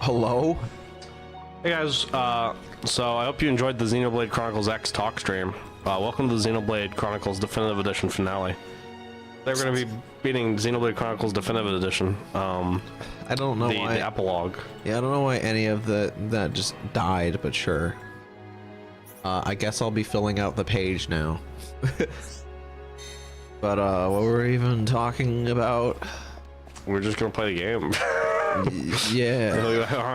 Hello? Hey guys, so I hope you enjoyed the Xenoblade Chronicles X talk stream. Welcome to the Xenoblade Chronicles Definitive Edition finale. They're going to be beating Xenoblade Chronicles Definitive Edition. I don't know why. The epilogue. Yeah, I don't know why any of that just died, but sure. I guess I'll be filling out the page now. But what were we even talking about? We're just going to play the game. Yeah.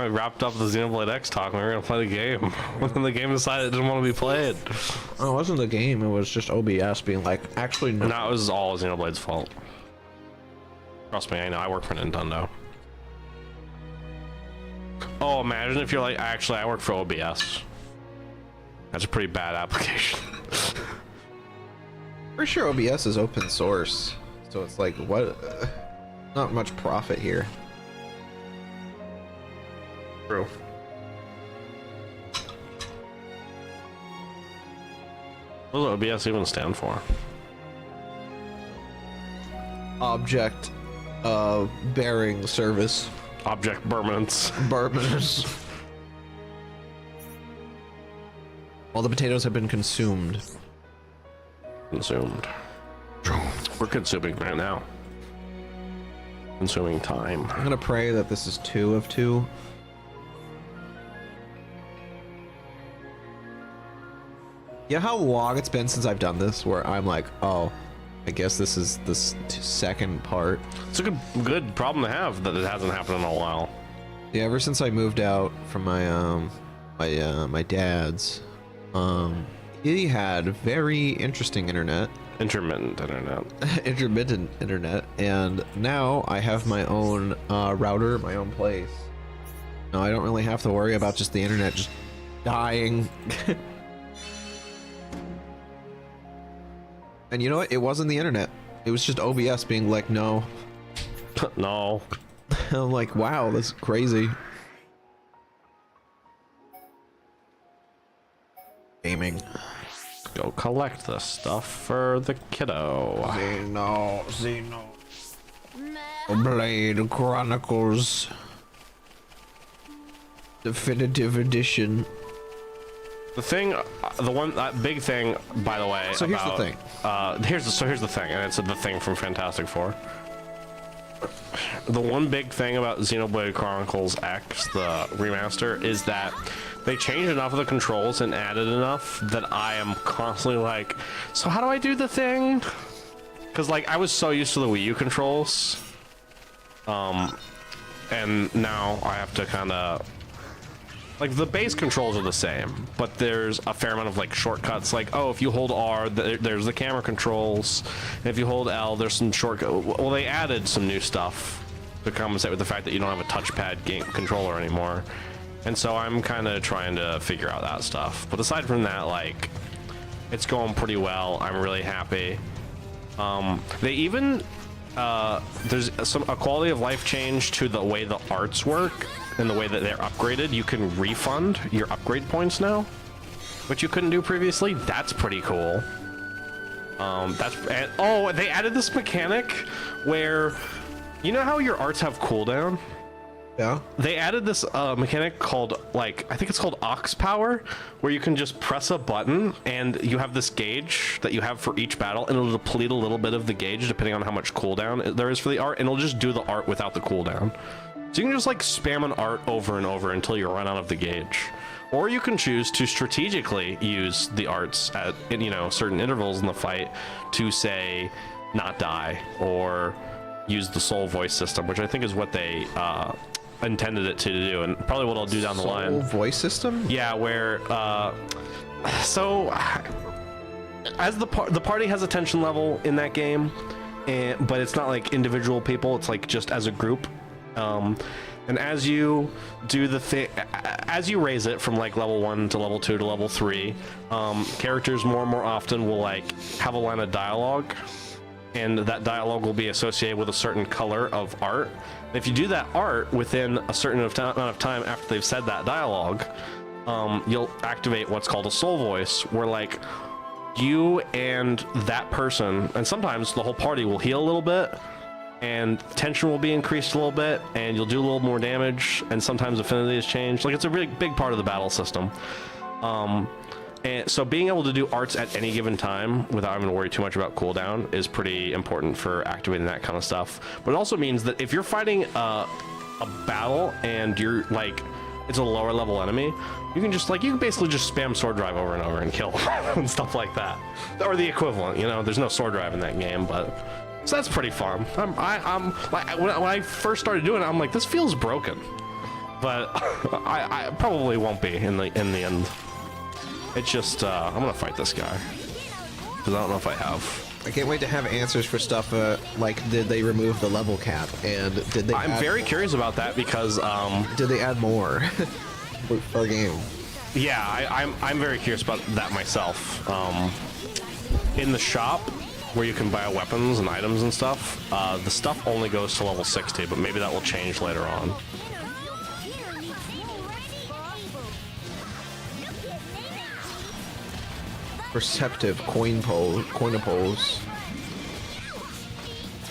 We wrapped up the Xenoblade X talk and we were going to play the game. And then the game decided it didn't want to be played. Oh, it wasn't the game, it was just OBS being like, actually no. No, it was all Xenoblade's fault. Trust me, I know, I work for Nintendo. Oh, imagine if you're like, actually, I work for OBS. That's a pretty bad application. Pretty sure OBS is open source, so it's like, what? Not much profit here. True. What does OBS even stand for? Object bearing service. Object permanence. Bourbons. All the potatoes have been consumed. Consumed. We're consuming right now. Consuming time. I'm gonna pray that this is 2 of 2. You know how long it's been since I've done this, where I'm like, oh, I guess this is the second part. It's a good problem to have that it hasn't happened in a while. Yeah, ever since I moved out from my my dad's, he had very interesting internet. Intermittent internet. Intermittent internet, and now I have my own router, my own place. No, I don't really have to worry about just the internet just dying. And you know what? It wasn't the internet. It was just OBS being like, no. No. I'm like, wow, that's crazy. Gaming. Go collect the stuff for the kiddo. Xenoblade Chronicles Definitive Edition. The thing, that big thing, by the way. So here's the thing. Here's the thing, and it's the thing from Fantastic Four. The one big thing about Xenoblade Chronicles X, the remaster, is that they changed enough of the controls and added enough that I am constantly like, so how do I do the thing? Because like I was so used to the Wii U controls, and now I have to kind of. Like, the base controls are the same, but there's a fair amount of, like, shortcuts. Like, oh, if you hold R, there's the camera controls. And if you hold L, there's some shortcut. Well, they added some new stuff to compensate with the fact that you don't have a touchpad game controller anymore. And so I'm kind of trying to figure out that stuff. But aside from that, like, it's going pretty well. I'm really happy. They even... there's a quality of life change to the way the arts work and the way that they're upgraded. You can refund your upgrade points now, which you couldn't do previously. That's pretty cool. Oh, they added this mechanic where, you know how your arts have cooldown? Yeah. They added this mechanic called, like, I think it's called Ox Power, where you can just press a button and you have this gauge that you have for each battle, and it'll deplete a little bit of the gauge depending on how much cooldown there is for the art, and it'll just do the art without the cooldown. So you can just like spam an art over and over until you run out of the gauge. Or you can choose to strategically use the arts at, you know, certain intervals in the fight to, say, not die, or use the soul voice system, which I think is what they intended it to do, and probably what I'll do down the line. Soul voice system? Yeah, where so as the party has a tension level in that game, but it's not like individual people, it's like just as a group. And as you do the thing, as you raise it from like level 1 to level 2 to level 3, characters more and more often will like have a line of dialogue, and that dialogue will be associated with a certain color of art. And if you do that art within a certain amount of time after they've said that dialogue, you'll activate what's called a soul voice, where like you and that person, and sometimes the whole party, will heal a little bit. and tension will be increased a little bit, and you'll do a little more damage, and sometimes affinity is changed. Like, it's a really big part of the battle system. And so being able to do arts at any given time without having to worry too much about cooldown is pretty important for activating that kind of stuff. But it also means that if you're fighting a battle and you're like, it's a lower level enemy, you can just like, you can basically just spam sword drive over and over and kill and stuff like that, or the equivalent. You know, there's no sword drive in that game, but so that's pretty fun. I'm like, when I first started doing it, I'm like, this feels broken, but I probably won't be in the end. It's just, I'm gonna fight this guy, because I don't know if I have. I can't wait to have answers for stuff like, did they remove the level cap, and did they I'm very curious about that, because did they add more for a game? Yeah, I'm very curious about that myself. In the shop, where you can buy weapons and items and stuff, the stuff only goes to level 60, but maybe that will change later on. Perceptive coinopose.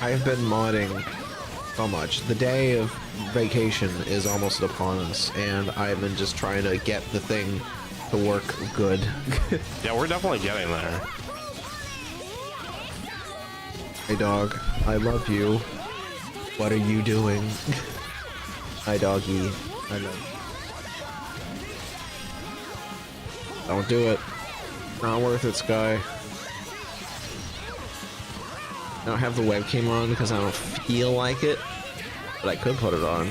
I've been modding so much. The day of vacation is almost upon us, and I've been just trying to get the thing to work good. Yeah, we're definitely getting there. Hey dog, I love you. What are you doing? Hi doggy, I love you. Don't do it. Not worth it, Sky. I don't have the webcam on because I don't feel like it, but I could put it on.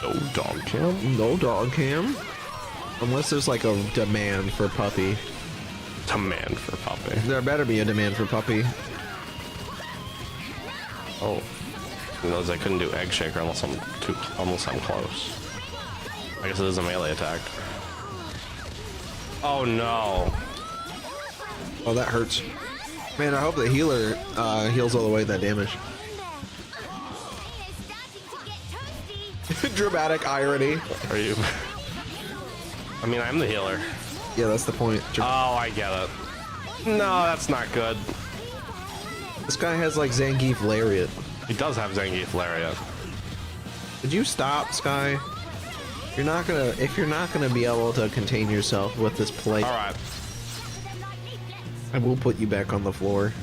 No dog cam? No dog cam? Unless there's like a demand for puppy. Demand for puppy. There better be a demand for puppy. Oh. Who knows, I couldn't do egg shaker unless I'm close. I guess it is a melee attack. Oh no. Oh, that hurts. Man, I hope the healer heals all the way that damage. Dramatic irony. Are you? I mean, I'm the healer. Yeah, that's the point. Oh, I get it. No, that's not good. This guy has like Zangief Lariat. He does have Zangief Lariat. Could you stop, Sky? If you're not gonna be able to contain yourself with this play. All right. I will put you back on the floor.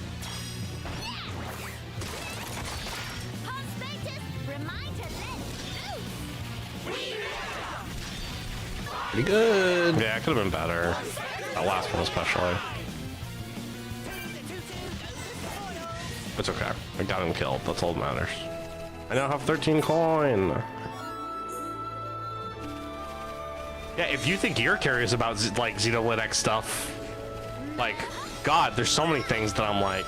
Pretty good. Yeah, it could have been better. That last one especially. It's okay. I got him killed. That's all that matters. I now have 13 coin. Yeah, if you think you're curious about like Xenoblade X stuff, like, God, there's so many things that I'm like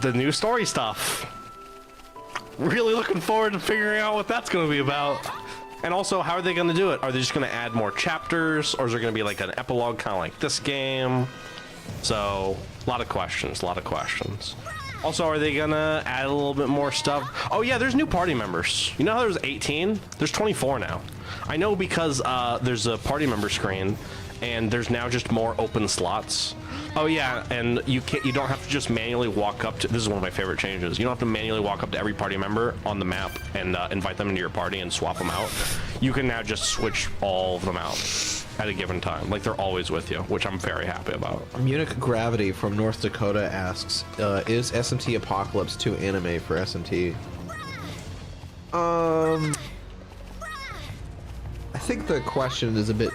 the new story stuff. Really looking forward to figuring out what that's going to be about. And also, how are they going to do it? Are they just going to add more chapters, or is there going to be like an epilogue kind of like this game? So, a lot of questions, Also, are they gonna add a little bit more stuff? Oh yeah, there's new party members. You know how there's 18? There's 24 now. I know because there's a party member screen, and there's now just more open slots. Oh yeah, and you don't have to just manually walk up to, this is one of my favorite changes, you don't have to manually walk up to every party member on the map and invite them into your party and swap them out. You can now just switch all of them out at a given time. Like, they're always with you, which I'm very happy about. Munich Gravity from North Dakota asks, is SMT Apocalypse too anime for SMT? I think the question is a bit,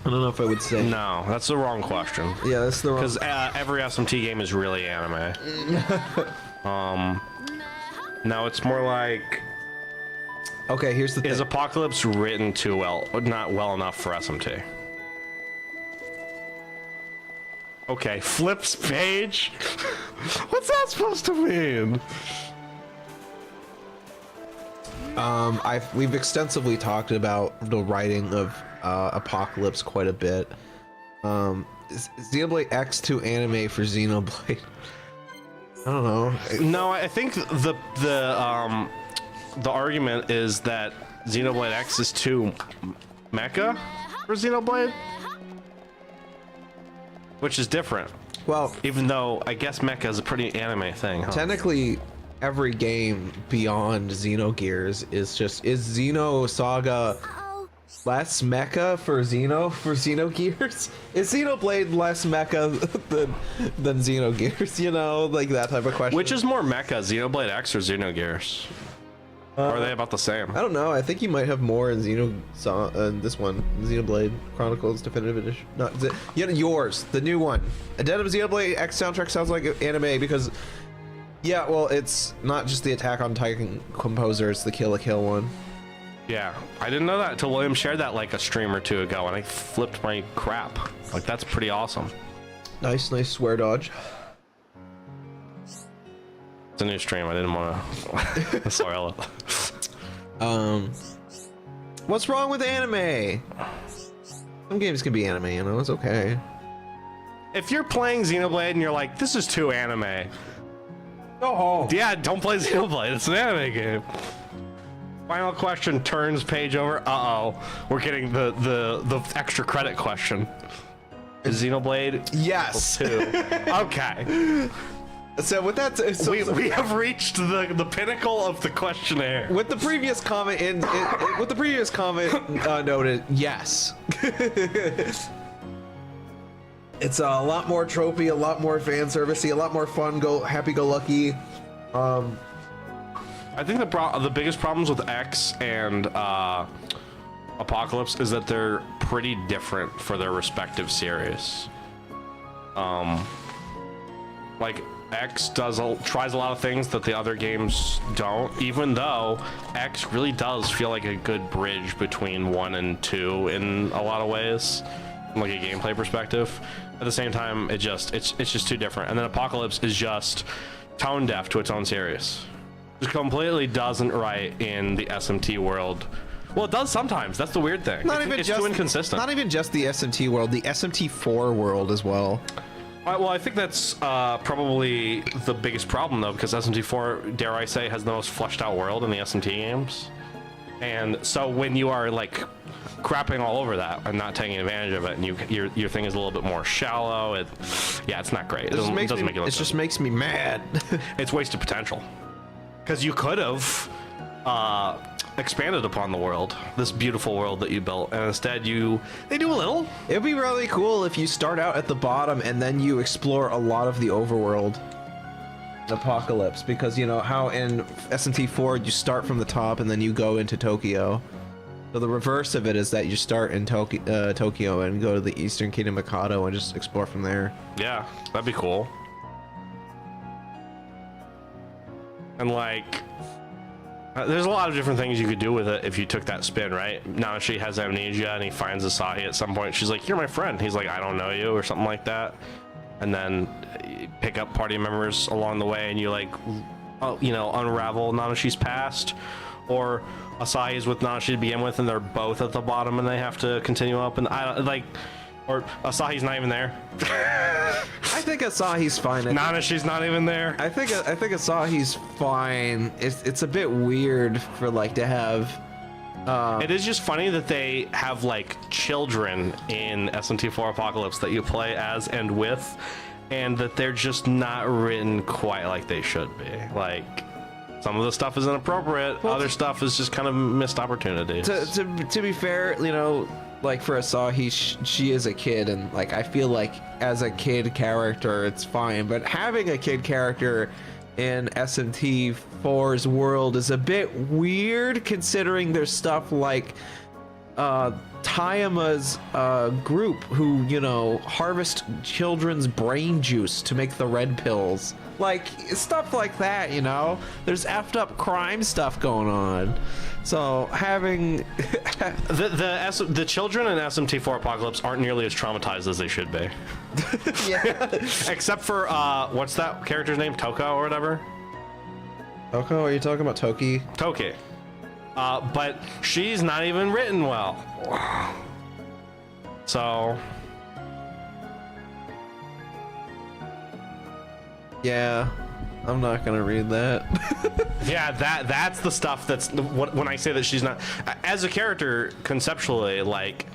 I don't know if I would say. No, that's the wrong question. Yeah, that's the wrong. Because every SMT game is really anime. No, it's more like. Okay, here's the thing. Is Apocalypse written too well, not well enough for SMT? Okay, flips page. What's that supposed to mean? We've extensively talked about the writing of Apocalypse quite a bit. Xenoblade X to anime for Xenoblade. I don't know. No, I think the argument is that Xenoblade X is too mecha for Xenoblade, which is different. Well, Even though I guess mecha is a pretty anime thing, huh? technically, every game beyond Xenogears is Xeno Saga less mecha for Xenogears? Is Xenoblade less mecha than Xenogears? You know, like that type of question. Which is more mecha, Xenoblade X or Xenogears? Or are they about the same? I don't know. I think you might have more in this one, Xenoblade Chronicles Definitive Edition. Not yours, the new one. Addendum Xenoblade X soundtrack sounds like anime because, yeah, well, it's not just the Attack on Titan composer; it's the Kill la Kill one. Yeah, I didn't know that until William shared that like a stream or two ago, and I flipped my crap. Like, that's pretty awesome. Nice swear dodge. It's a new stream. I didn't want to spoil it. What's wrong with anime? Some games can be anime, you know, it's okay. If you're playing Xenoblade and you're like, this is too anime, Go home. yeah, don't play Xenoblade. It's an anime game. Final question, turns page over. Uh-oh. We're getting the extra credit question. Is Xenoblade Yes. 2? Okay. So with that, We have reached the pinnacle of the questionnaire. with the previous comment noted, yes. It's a lot more tropey, a lot more fan servicey, a lot more fun, happy-go-lucky. I think the biggest problems with X and Apocalypse is that they're pretty different for their respective series. Like, X tries a lot of things that the other games don't, even though X really does feel like a good bridge between 1 and 2 in a lot of ways, from like a gameplay perspective. At the same time, it's just too different. And then Apocalypse is just tone deaf to its own series. It completely doesn't write in the SMT world. Well, it does sometimes. That's the weird thing. It's too inconsistent. Not even just the SMT world, the SMT4 world as well. Well, I think that's probably the biggest problem, though, because SMT4, dare I say, has the most fleshed out world in the SMT games. And so when you are, like, crapping all over that and not taking advantage of it, and your thing is a little bit more shallow, it's not great. It doesn't make it look It just makes me mad. It's wasted potential. Because you could have expanded upon the world, this beautiful world that you built, and instead they do a little. It'd be really cool if you start out at the bottom and then you explore a lot of the overworld. Apocalypse, because you know how in SMT4 you start from the top and then you go into Tokyo. So the reverse of it is that you start in Tokyo and go to the Eastern Kingdom Mikado and just explore from there. Yeah, that'd be cool. And like, there's a lot of different things you could do with it if you took that spin, right? Now she has amnesia and he finds Asahi at some point. She's like, "You're my friend." He's like, "I don't know you," or something like that. And then you pick up party members along the way and you like, unravel Nanashi's past. Or Asahi is with Nanashi to begin with and they're both at the bottom and they have to continue up, and or Asahi's not even there. I think Asahi's fine. Nanashi's not even there. I think Asahi's fine. It's a bit weird for like to have. It is just funny that they have like children in SMT4 Apocalypse that you play as and with, and that they're just not written quite like they should be. Like, some of the stuff is inappropriate, other stuff is just kind of missed opportunities. To be fair, like for Asahi, she is a kid, and like I feel like as a kid character, it's fine. But having a kid character in SMT4's world is a bit weird, considering there's stuff like Tayama's group who, harvest children's brain juice to make the red pills. Like, stuff like that, There's effed up crime stuff going on. So, having... the children in SMT4 Apocalypse aren't nearly as traumatized as they should be. Yeah. Except for, what's that character's name? Toko or whatever? Toko? Are you talking about Toki? Toki. But she's not even written well. So... Yeah, I'm not gonna read that. Yeah, that's the stuff that's when I say that she's not, as a character conceptually, like,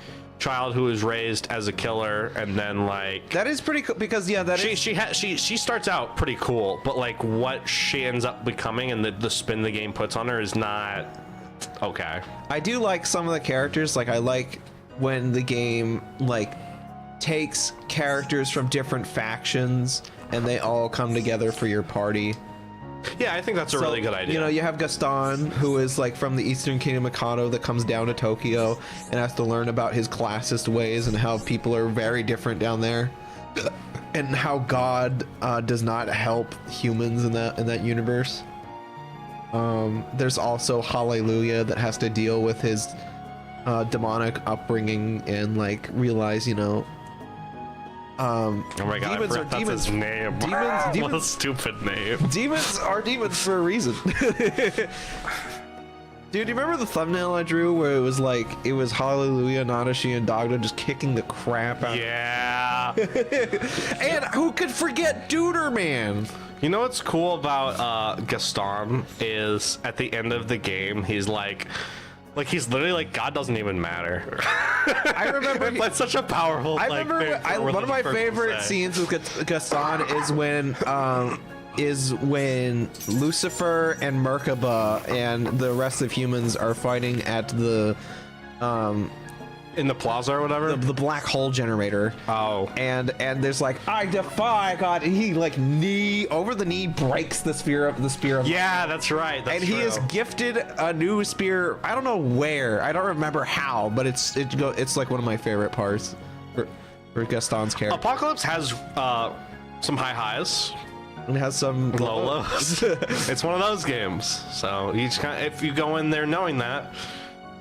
child who was raised as a killer, and then like That is pretty cool because she starts out pretty cool, but like what she ends up becoming and the spin the game puts on her is not okay. I do like some of the characters. Like I like when the game like takes characters from different factions and they all come together for your party. Yeah, I think that's a really good idea. You know, you have Gaston, who is like from the Eastern Kingdom Mikado that comes down to Tokyo and has to learn about his classist ways and how people are very different down there, and how God does not help humans in that universe. There's also Hallelujah that has to deal with his demonic upbringing and like realize, you know. Oh my god, demons I forgot that's his name. What a stupid name. Demons are demons for a reason. Dude, do you remember the thumbnail I drew where it was Hallelujah, Nanashi, and Dogda just kicking the crap out? Yeah. And who could forget Duder Man? You know what's cool about Gaston is at the end of the game, he's like he's literally like, God doesn't even matter. I remember that's such a powerful. I remember one of my favorite scenes with Gaston is when Lucifer and Merkaba and the rest of humans are fighting at the in the plaza or whatever, the black hole generator. Oh, and there's like, I defy God, and he like over the knee breaks the spear of yeah, that's right. That's and he is gifted a new spear. I don't know where, I don't remember how, but it's like one of my favorite parts for Gaston's character. Apocalypse has some high highs. It has some low lows. It's one of those games. So you just if you go in there knowing that,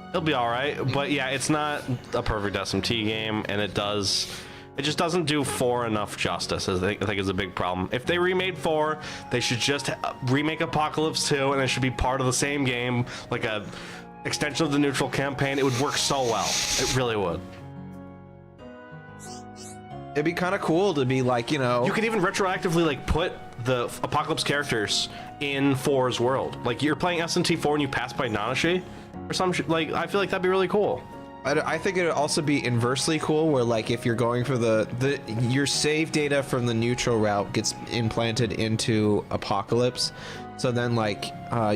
it'll be all right. But yeah, it's not a perfect SMT game, and it just doesn't do 4 enough justice. I think is a big problem. If they remade 4, they should just remake Apocalypse 2, and it should be part of the same game, like a extension of the neutral campaign. It would work so well. It really would. It'd be kind of cool to be like, you know, you could even retroactively like put the Apocalypse characters in 4's world. Like you're playing SNT 4 and you pass by Nanashi or some like, I feel like that'd be really cool. I think it would also be inversely cool, where like if you're going for your save data from the neutral route gets implanted into Apocalypse, so then like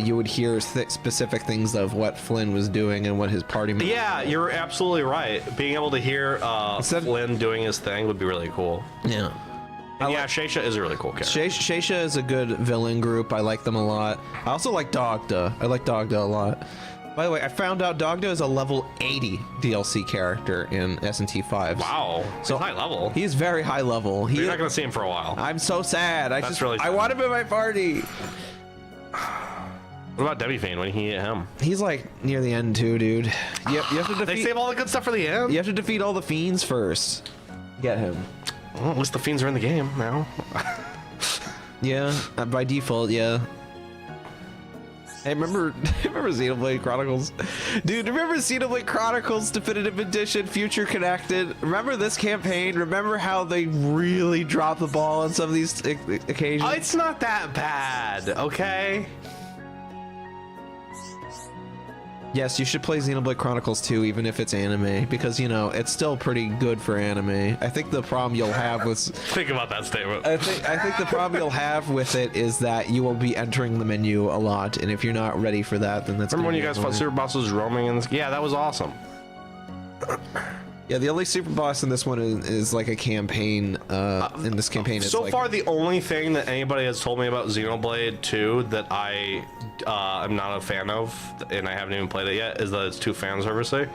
you would hear specific things of what Flynn was doing and what his party members. Yeah, you're absolutely right. Being able to hear Flynn doing his thing would be really cool. Yeah. And yeah, Sheisha is a really cool character. Sheisha is a good villain group. I like them a lot. I also like Dogda. I like Dogda a lot. By the way, I found out Dogda is a level 80 DLC character in SNT 5. Wow, so high level. He's very high level. You're not gonna see him for a while. I'm so sad. That's really sad. I want him in my party. What about Debbie Fane? When he hit him? He's like near the end too, dude. You have to defeat. They save all the good stuff for the end. You have to defeat all the fiends first. Get him. Well, at least the fiends are in the game now. Yeah, by default, yeah. Hey, remember Xenoblade Chronicles? Dude, remember Xenoblade Chronicles Definitive Edition, Future Connected? Remember this campaign? Remember how they really dropped the ball on some of these occasions? It's not that bad, okay? Yes, you should play Xenoblade Chronicles 2, even if it's anime, because, you know, it's still pretty good for anime. I think the problem you'll have with... Think about that statement. I think the problem you'll have with it is that you will be entering the menu a lot, and if you're not ready for that, then that's... Remember when you guys fought Super Bosses roaming in this? Yeah, that was awesome. Yeah, the only super boss in this one is like a campaign. In this campaign, so far the only thing that anybody has told me about Xenoblade 2 that I am not a fan of, and I haven't even played it yet, is that it's too fan servicey.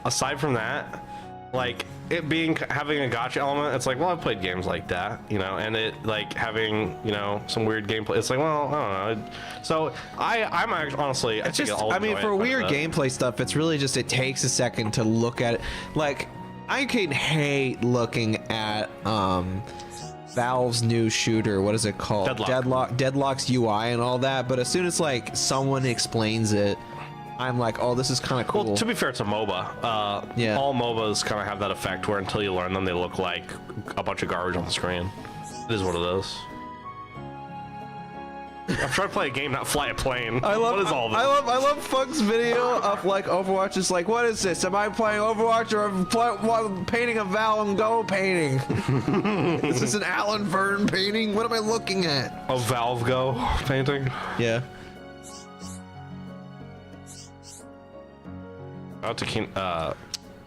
Aside from that, like it having a gotcha element, it's like, well, I've played games like that, you know, and it like having, you know, some weird gameplay. It's like, well, I don't know. So I'm actually, honestly, it's just, I mean, for weird gameplay stuff, it's really just, it takes a second to look at it. Like, I can hate looking at Valve's new shooter. What is it called? Deadlock's UI and all that. But as soon as like someone explains it, I'm like, oh, this is kind of cool. Well, to be fair, it's a MOBA. Yeah. All MOBAs kind of have that effect where until you learn them, they look like a bunch of garbage on the screen. It is what it is. I'm trying to play a game, not fly a plane. I love, what is all this? I love Funk's video of like Overwatch. It's like, what is this? Am I playing Overwatch or am I painting a Val and Go painting? Is this an Alan Verne painting? What am I looking at? A Valve Go painting? Yeah. Out to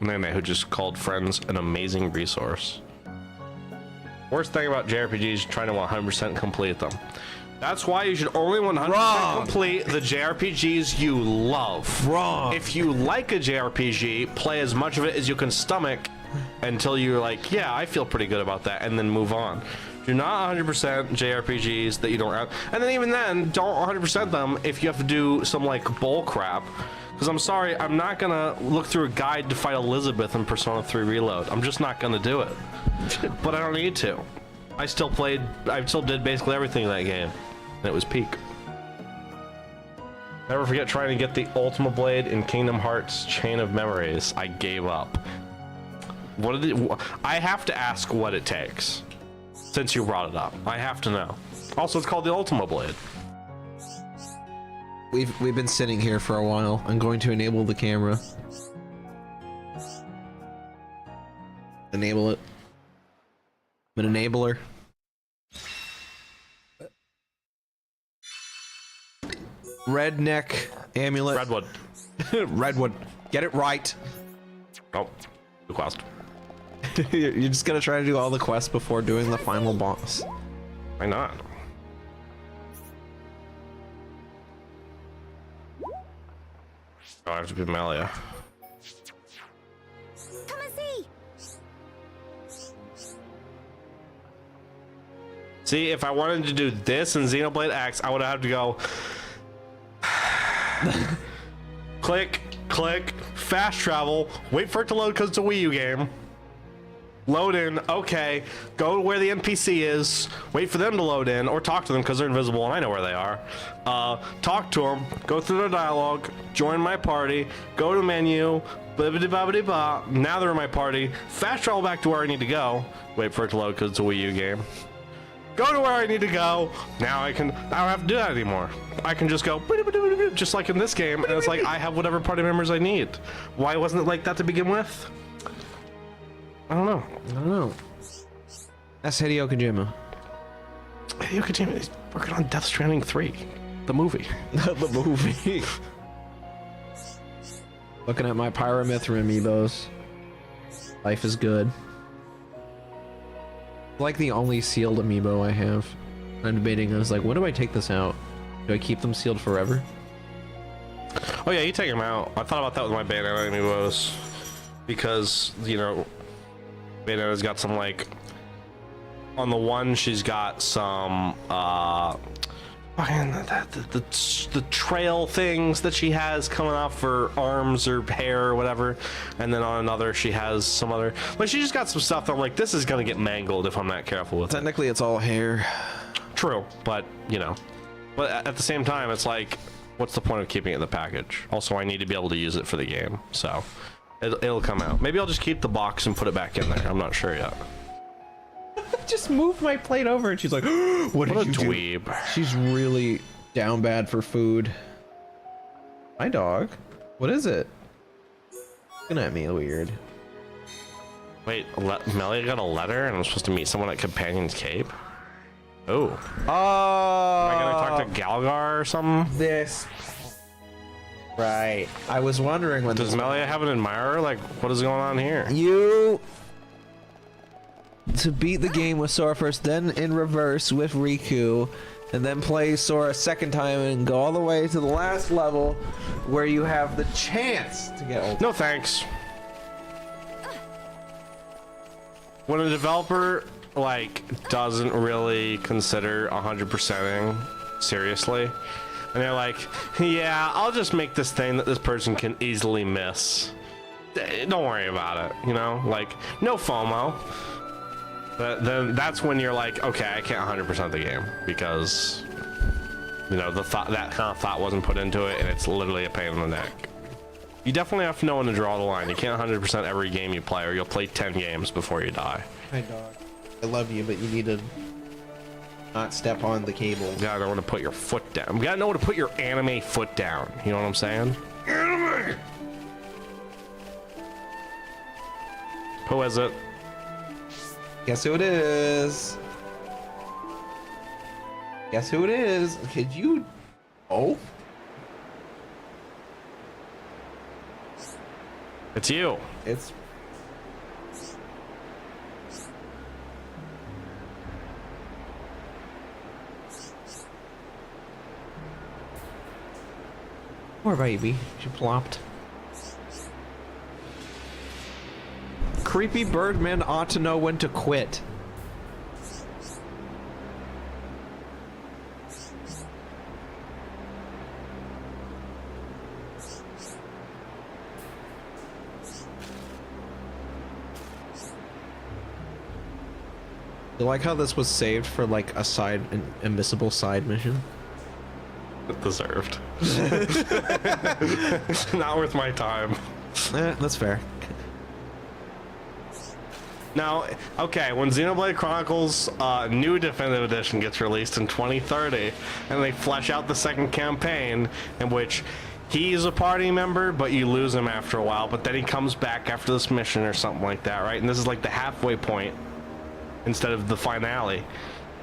Nene, who just called friends an amazing resource. Worst thing about JRPGs is trying to 100% complete them. That's why you should only 100% complete the JRPGs you love. Wrong. If you like a JRPG, play as much of it as you can stomach until you're like, yeah, I feel pretty good about that, and then move on. Do not 100% JRPGs that you don't have, and then even then, don't 100% them if you have to do some like bull crap. Because I'm sorry, I'm not gonna look through a guide to fight Elizabeth in Persona 3 Reload. I'm just not gonna do it. But I don't need to. I still did basically everything in that game. And it was peak. Never forget trying to get the Ultima Blade in Kingdom Hearts Chain of Memories. I gave up. I have to ask what it takes. Since you brought it up. I have to know. Also, it's called the Ultima Blade. We've been sitting here for a while. I'm going to enable the camera. Enable it. I'm an enabler. Redneck amulet. Redwood. Redwood. Get it right. Oh, the quest. You're just gonna try to do all the quests before doing the final boss. Why not? Oh, I have to be Melia. Come and see. See, if I wanted to do this in Xenoblade X, I would have to go click, click, fast travel, wait for it to load because it's a Wii U game. Load in, okay, go to where the NPC is, wait for them to load in, or talk to them because they're invisible and I know where they are. Talk to them, go through their dialogue, join my party, go to menu, blah, now they're in my party, fast travel back to where I need to go, wait for it to load because it's a Wii U game. Go to where I need to go. Now I don't have to do that anymore. I can just go, just like in this game, and it's like I have whatever party members I need. Why wasn't it like that to begin with? I don't know. That's Hideo Kojima. Hideo Kojima is working on Death Stranding 3, the movie. The movie. Looking at my Pyramithra amiibos. Life is good. Like the only sealed amiibo I have. I'm debating, I was like, when do I take this out? Do I keep them sealed forever? Oh yeah, you take them out. I thought about that with my Bayonetta amiibos. Because, you know, Bayonetta's got some, like, on the one she's got some the trail things that she has coming off her arms or hair or whatever, and then on another she has some other, like, she just got some stuff that I'm like, this is gonna get mangled if I'm not careful with it. Technically it's all hair. True, but you know, but at the same time it's like, what's the point of keeping it in the package? Also, I need to be able to use it for the game, so it'll come out. Maybe I'll just keep the box and put it back in there. I'm not sure yet. Just move my plate over and she's like, what did you dweeb. do? She's really down bad for food. Hi, dog. What is it? Looking at me weird. Wait, Melia got a letter and I'm supposed to meet someone at Companion's Cape? Oh. Am I gonna talk to Galgar or something? This. Right. I was wondering when Does Melia have an admirer? Like, what is going on here? You to beat the game with Sora first, then in reverse with Riku, and then play Sora a second time and go all the way to the last level where you have the chance to get ult. No thanks. When a developer like doesn't really consider 100%ing seriously, and they're like, yeah, I'll just make this thing that this person can easily miss. Don't worry about it, you know, like, no FOMO. But then that's when you're like, okay, I can't 100% the game because, you know, that kind of thought wasn't put into it, and it's literally a pain in the neck. You definitely have to know when to draw the line. You can't 100% every game you play, or you'll play 10 games before you die. Hi, dog. I love you, but you need to Not step on the cable. You gotta know when to put your foot down. You gotta know when to put your anime foot down. You know what I'm saying? Anime! Who is it? Guess who it is? Guess who it is? Could you... Oh? It's you. It's... Poor baby. She plopped. Creepy Birdman ought to know when to quit. You like how this was saved for like a side, an invisible side mission? Deserved. Not worth my time. That's fair. Now, okay, when Xenoblade Chronicles new definitive edition gets released in 2030, and they flesh out the second campaign, in which he's a party member, but you lose him after a while, but then he comes back after this mission or something like that, right? And this is like the halfway point instead of the finale.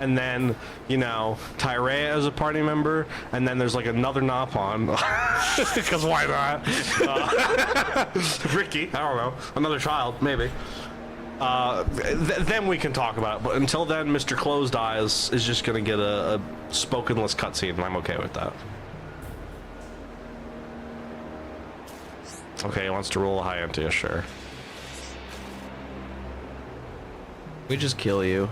And then, you know, Tyrea is a party member, and then there's like another Nopon, because why not? Ricky, I don't know, another child, maybe. Then we can talk about it, but until then, Mr. Closed Eyes is just gonna get a spokenless cutscene, and I'm okay with that. Okay, he wants to roll a high into you, sure. We just kill you.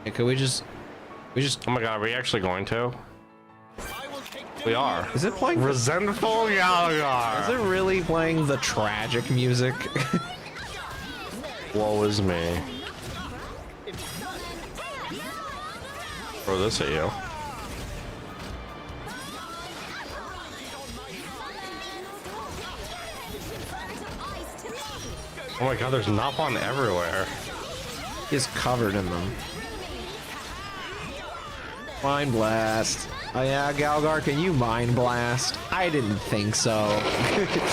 Okay, could we just... Oh my god, are we actually going to? We are. Is it playing... Resentful Yalgar. Is it really playing the tragic music? Woe is me. Throw this at you. Oh my god, there's Nopon everywhere. He's covered in them. Mind blast. Oh yeah, Galgar, can you mind blast? I didn't think so.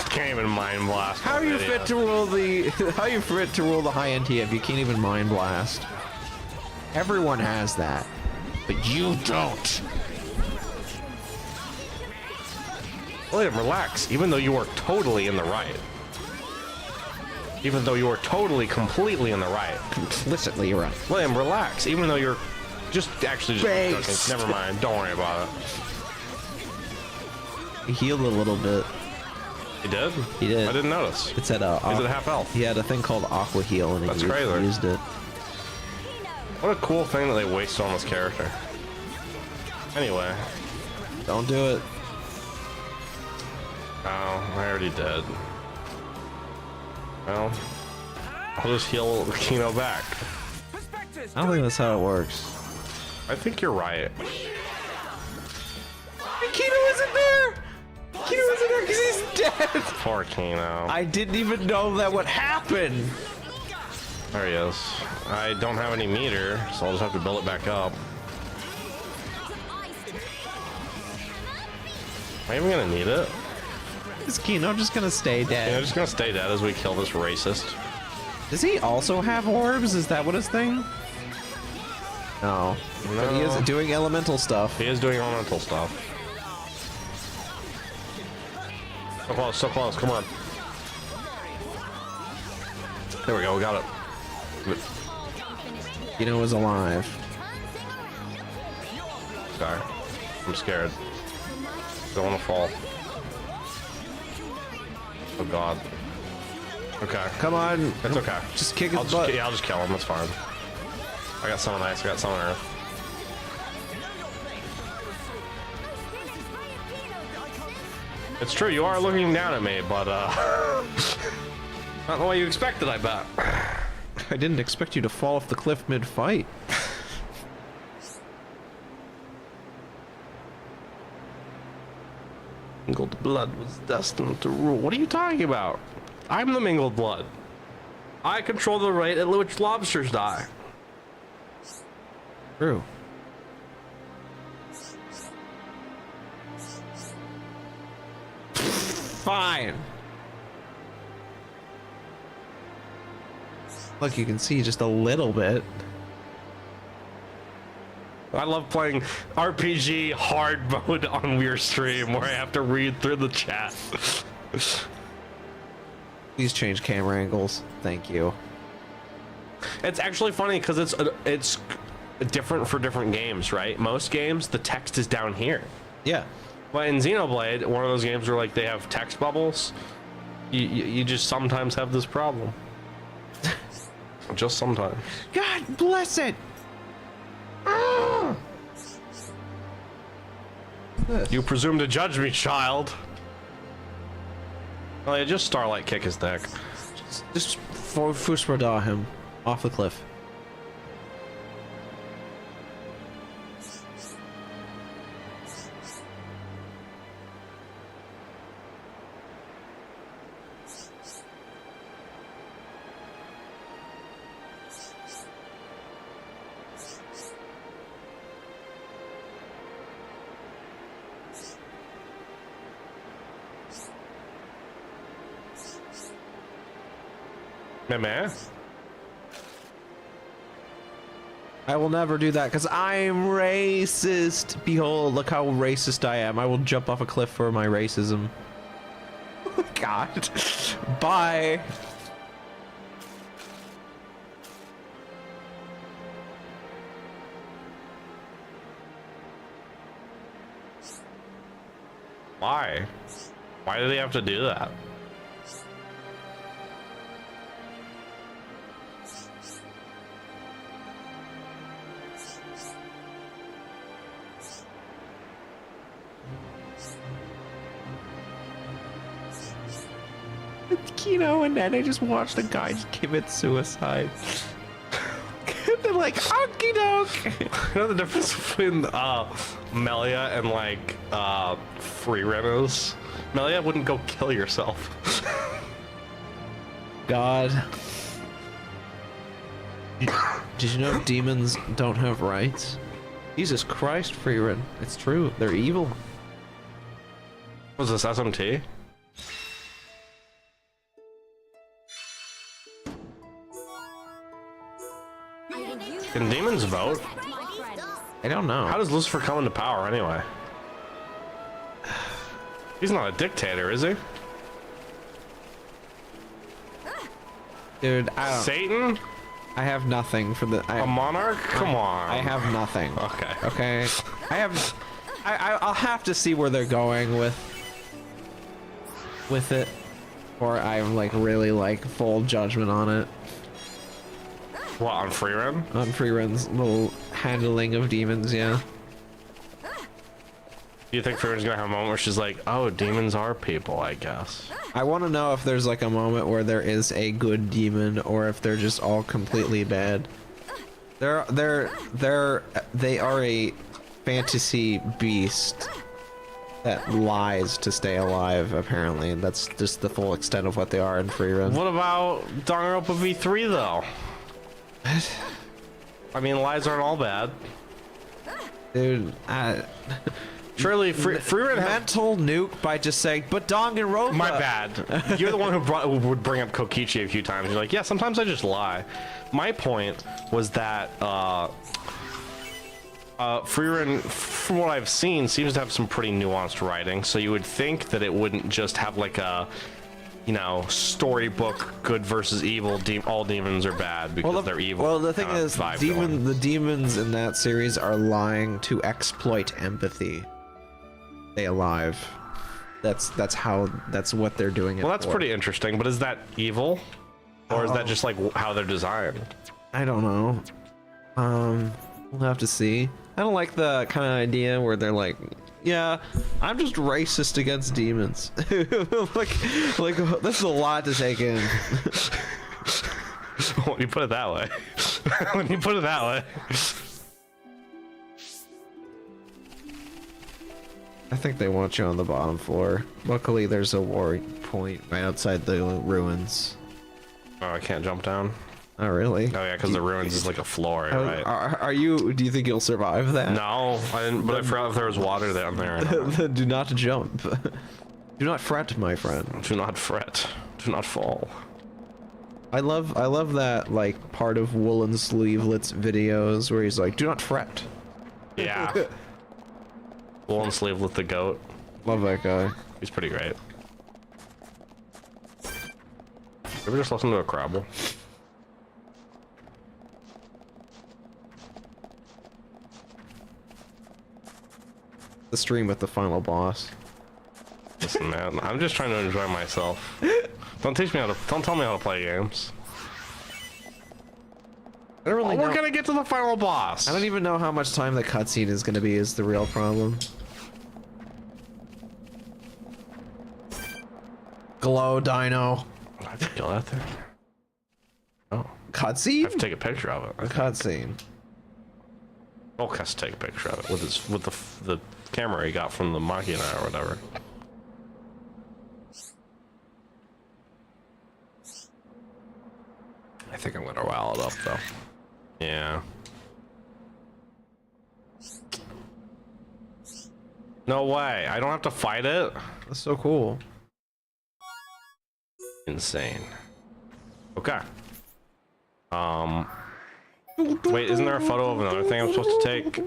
Can't even mind blast. How are you fit to rule the? How are you fit to rule the high NT if you can't even mind blast? Everyone has that, but you don't. William, relax. Even though you are totally in the right. Even though you are totally, completely in the right. Complicitly right. William, relax. Even though you're just joking. Never mind. Don't worry about it. He healed a little bit. He did? He did. I didn't notice. It's at a. He's at half health. He had a thing called Aqua Heal, and That's he crazy. used it. What a cool thing that they wasted on this character. Anyway. Don't do it. Oh, I already did. Well, I'll just heal Kino back. I don't think that's how it works. I think you're right. Kino isn't there! Kino isn't there because he's dead! Poor Kino. I didn't even know that would happen! There he is. I don't have any meter, so I'll just have to build it back up. Am I even gonna need it? Is Kino just gonna stay dead? Yeah, I'm just gonna stay dead as we kill this racist. Does he also have orbs? Is that what his thing? No. But he is doing elemental stuff. He is doing elemental stuff. So close, come on. There we go, we got it. Kino is alive. Sorry. I'm scared. Don't want to fall. Oh god. Okay. Come on. It's okay. Just kick his butt. I'll just kill him, that's fine. I got some on ice, I got some on earth. It's true, you are looking down at me, but not the way you expected, I bet. I didn't expect you to fall off the cliff mid-fight. blood was destined to rule. What are you talking about? I'm the mingled blood. I control the rate at which lobsters die. True. Fine. Look, you can see just a little bit. I love playing RPG hard mode on your stream where I have to read through the chat. Please change camera angles. Thank you. It's actually funny because it's different for different games, right? Most games, the text is down here. Yeah. But in Xenoblade, one of those games where like they have text bubbles, you just sometimes have this problem. Just sometimes. God bless it. You presume to judge me, child. Oh yeah, just Starlight kick his neck. Just Fushroda him off the cliff. Man. I will never do that because I'm racist. Behold, look how racist I am. I will jump off a cliff for my racism. God. Bye. Why? Why do they have to do that? You know, and then I just watched a guy just commit suicide. They're like, okie doke. You know the difference between Melia and like free runners? Melia wouldn't go kill yourself. God. Did you know demons don't have rights? Jesus Christ, Freerun. It's true. They're evil. Was this SMT? Can demons vote? I don't know. How does Lucifer come into power anyway? He's not a dictator, is he? Dude, I don't... Satan? I have nothing for the... A monarch? Come on. I have nothing. Okay. Okay? I have... I'll have to see where they're going with it. Or I'm like really like full judgment on it. What, on free run? On Freerun's little handling of demons, yeah. Do you think Freerun's gonna have a moment where she's like, oh, demons are people, I guess? I want to know if there's like a moment where there is a good demon or if they're just all completely bad. They are a fantasy beast that lies to stay alive, apparently. That's just the full extent of what they are in Freerun. What about Danganronpa V3 though? I mean, lies aren't all bad. Dude, Surely Freerun had... mental nuke by just saying, but Danganronpa. My bad. You're the one who would bring up Kokichi a few times. You're like, yeah, sometimes I just lie. My point was that Freerun, from what I've seen, seems to have some pretty nuanced writing. So you would think that it wouldn't just have like a, you know, storybook good versus evil. All demons are bad because they're evil. Well, the thing is, the demons in that series are lying to exploit empathy. Stay alive. That's what they're doing. Well, that's pretty interesting. But is that evil, or is that just like how they're designed? I don't know. We'll have to see. I don't like the kind of idea where they're like, yeah, I'm just racist against demons. like this is a lot to take in. When you put it that way. When you put it that way. I think they want you on the bottom floor. Luckily, there's a war point right outside the ruins. Oh, I can't jump down. Oh, really? Oh yeah, because the ruins is like a floor, right? Are you? Do you think you'll survive that? No, I didn't. But I forgot if there was water down there. Or not. Do not jump. Do not fret, my friend. Do not fret. Do not fall. I love that like part of Woolen Sleevelets videos where he's like, "Do not fret." Yeah. Woolen sleeve with the goat. Love that guy. He's pretty great. Ever just listen to a crabble? The stream with the final boss. Listen, man, I'm just trying to enjoy myself. Don't tell me how to play games. I don't really know. We're gonna get to the final boss. I don't even know how much time the cutscene is gonna be is the real problem. Glow Dino. I have to kill that thing. Oh. Cutscene? I have to take a picture of it. A cutscene. Hulk has to take a picture of it with the camera he got from the Machina or whatever. I think I'm gonna wow it up though. Yeah. No way. I don't have to fight it? That's so cool. Insane. Okay. Wait, isn't there a photo of another thing I'm supposed to take?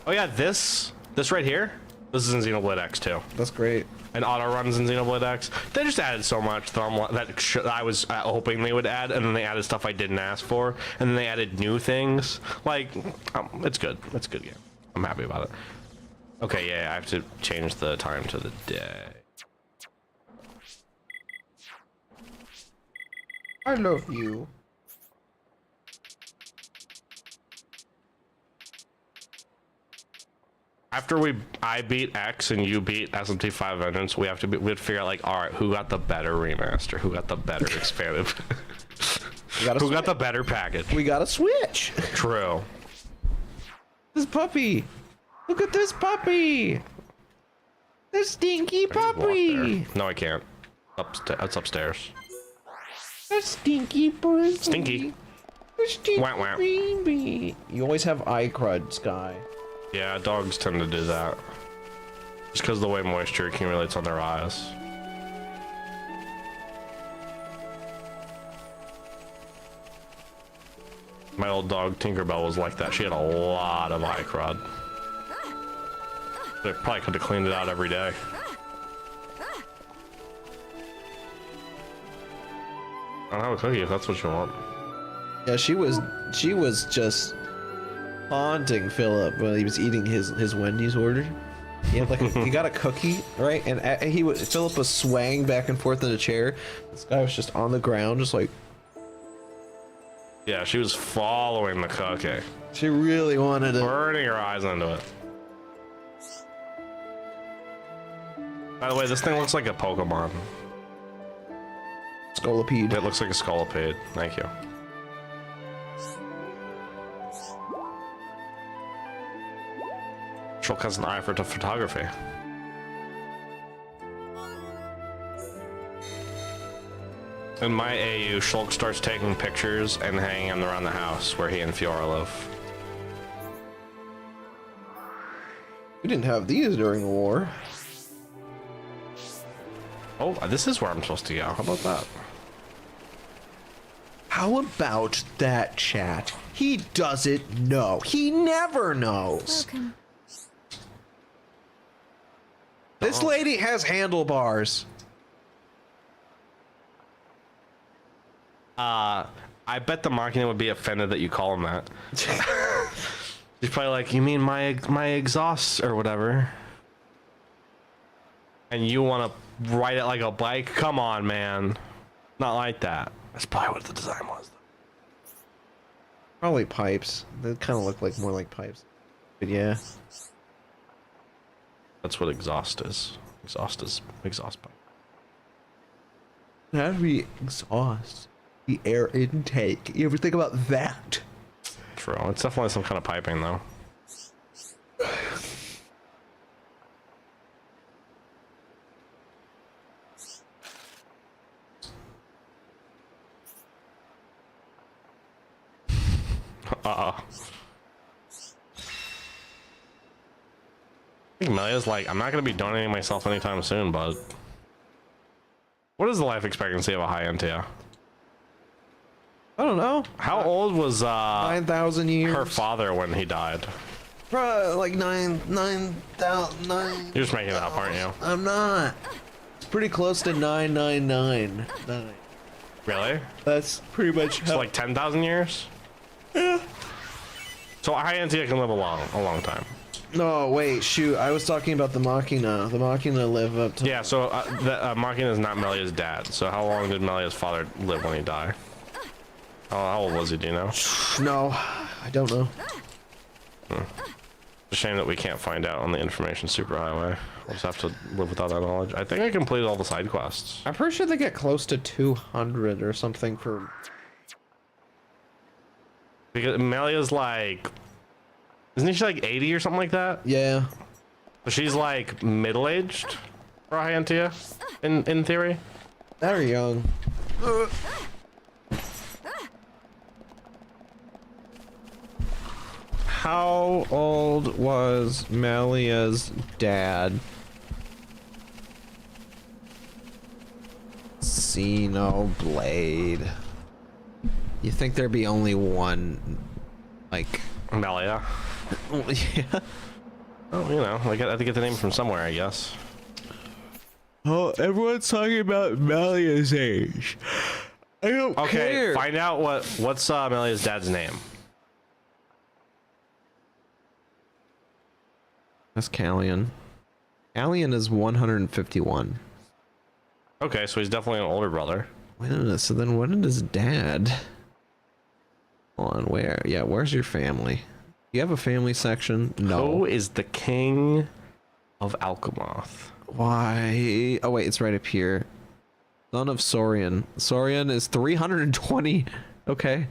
Oh yeah, this right here. This is in Xenoblade X too. That's great. And auto runs in Xenoblade X. They just added so much that I was hoping they would add, and then they added stuff I didn't ask for, and then they added new things. Like, it's good. It's a good game. I'm happy about it. Okay, yeah, I have to change the time to the day. I love you. After I beat X and you beat SMT5 Vengeance, we have to figure out like, all right, who got the better remaster? Who got the better expanded? Who got the better package? We got a Switch. True. This puppy. Look at this puppy. This stinky puppy. No, I can't. That's upstairs. A stinky puppy. Stinky. A stinky Wah, wah. baby. You always have eye crud, Sky. Yeah, dogs tend to do that. Just because of the way moisture accumulates on their eyes. My old dog Tinkerbell was like that. She had a lot of eye crud. They probably could have cleaned it out every day. I'll have a cookie if that's what you want. Yeah, she was just haunting Philip when he was eating his Wendy's order. He had like he got a cookie, right? And Philip was swaying back and forth in a chair. This guy was just on the ground, just like. Yeah, she was following the cookie. She really wanted it. Burning her eyes into it. By the way, this thing looks like a Pokemon. Scolipede. It looks like a Scolipede. Thank you. Shulk has an eye for photography. In my AU, Shulk starts taking pictures and hanging them around the house where he and Fiora live. We didn't have these during the war. Oh, this is where I'm supposed to go. How about that? How about that, chat? He doesn't know. He never knows. Welcome. This lady has handlebars. I bet the Machina would be offended that you call him that. He's probably like, you mean my exhaust or whatever? And you want to ride it like a bike? Come on, man. Not like that. That's probably what the design was. Probably pipes. They kind of look like more like pipes. But yeah. That's what exhaust is. Exhaust pipe. That'd be exhaust. The air intake. You ever think about that? True. It's definitely some kind of piping, though. I think Melia's like, I'm not gonna be donating myself anytime soon, bud. What is the life expectancy of a high Entia? I don't know. How old was 9,000 years. her father when he died? Like 9,000. You're just making it up, aren't you? I'm not. It's pretty close to 9,999. Really? That's pretty much So like 10,000 years? Yeah. So a high Entia can live a long time. No, wait, shoot. I was talking about the Machina. The Machina live up to... Yeah, so the Machina is not Melia's dad. So how long did Melia's father live when he died? How old was he, do you know? No, I don't know. It's a shame that we can't find out on the information superhighway. We'll just have to live without that knowledge. I think I completed all the side quests. I'm pretty sure they get close to 200 or something for... Because Melia's like... Isn't she like 80 or something like that? Yeah. So she's like middle-aged for a high Entia, in theory. They're young. How old was Melia's dad? Xenoblade. You think there'd be only one, like... Melia. Yeah. Oh, you know, I had to get the name from somewhere, I guess. Oh, everyone's talking about Melia's age. I don't care. Okay, find out what's Melia's dad's name. That's Callian. Callian is 151. Okay, so he's definitely an older brother. Wait a minute, so then what did his dad... Hold on, where? Yeah, where's your family? You have a family section? No. Who is the king of Alchemoth? Why? Oh wait, it's right up here. Son of Saurian. Saurian is 320. Okay.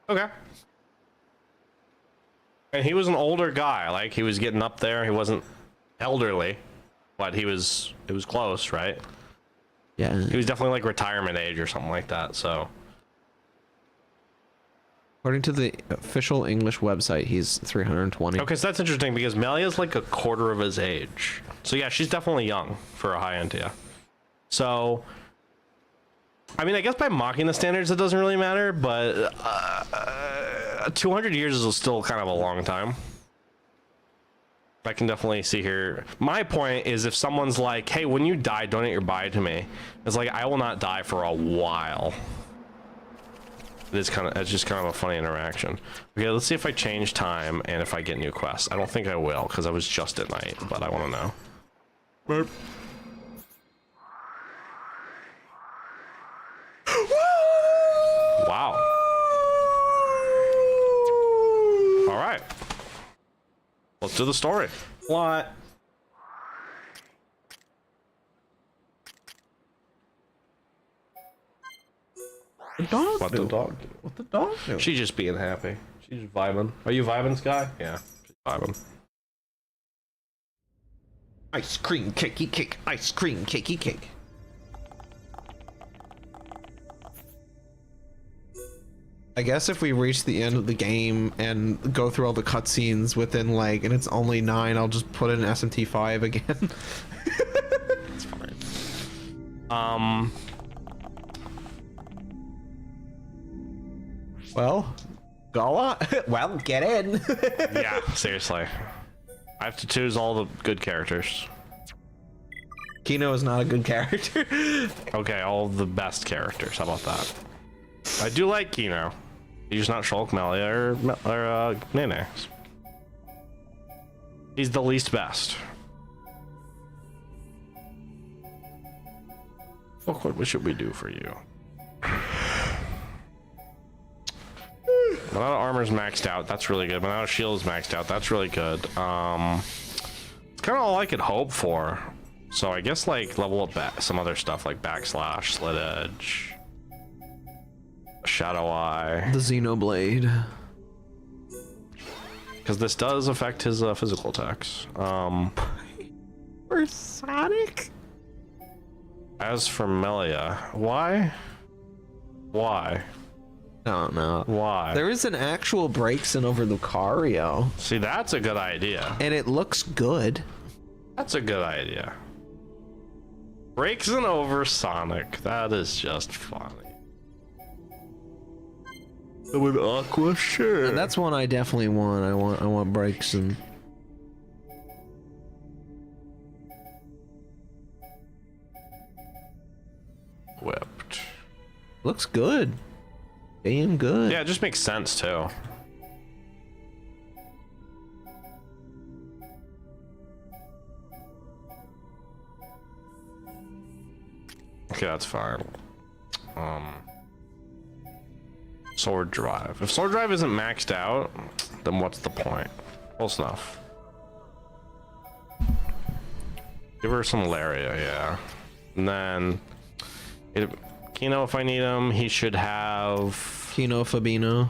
Okay. And he was an older guy, like he was getting up there. He wasn't elderly, but it was close, right? Yeah. He was definitely like retirement age or something like that, so. According to the official English website, he's 320. Okay, so that's interesting because Melia's like a quarter of his age. So yeah, she's definitely young for a high Entia. So, I mean, I guess by Machina standards, it doesn't really matter, but 200 years is still kind of a long time. I can definitely see here. My point is if someone's like, hey, when you die, donate your body to me. It's like, I will not die for a while. It's just kind of a funny interaction. Okay, let's see if I change time and if I get new quests. I don't think I will because I was just at night, but I want to know. Burp. Wow. All right. Let's do the story. What? The dog What do? the dog do? What the dog do? She's just being happy. She's just vibing. Are you vibing, Sky? Yeah, she's vibing. Ice cream cakey cake. Ice cream cakey cake. I guess if we reach the end of the game and go through all the cutscenes within like, and it's only 9, I'll just put in SMT5 again. It's fine. Well, Gala. Well, get in. Yeah, seriously. I have to choose all the good characters. Kino is not a good character. Okay, all the best characters. How about that? I do like Kino. He's not Shulk, Melia, or Nene. He's the least best. What should we do for you? Banana armor's maxed out. That's really good. Banana shield's maxed out. That's really good. It's kind of all I could hope for. So I guess like level up some other stuff like backslash, slit edge, shadow eye. The Xenoblade. Because this does affect his physical attacks. Or Sonic? As for Melia, why? Why? don't know. Why? There is an actual brakes in over Lucario. See, that's a good idea. And it looks good. That's a good idea. Breaks and over Sonic. That is just funny. With Aqua, sure. And that's one I definitely want. I want brakes and. Whipped. Looks good. Damn good. Yeah, it just makes sense too. Okay, that's fine. Sword drive. If sword drive isn't maxed out, then what's the point? Close enough. Give her some Laria, yeah. And then Kino, if I need him, he should have Kino Fabino.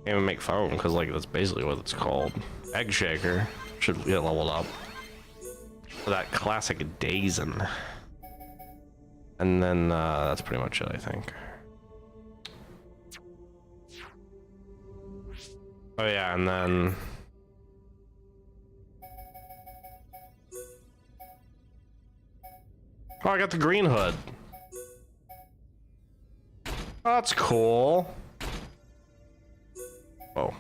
Can't even make foam because like that's basically what it's called. Egg Shaker should get leveled up. For that classic Dazen. And then that's pretty much it, I think. Oh yeah, and then oh, I got the green hood. Oh, that's cool. Oh.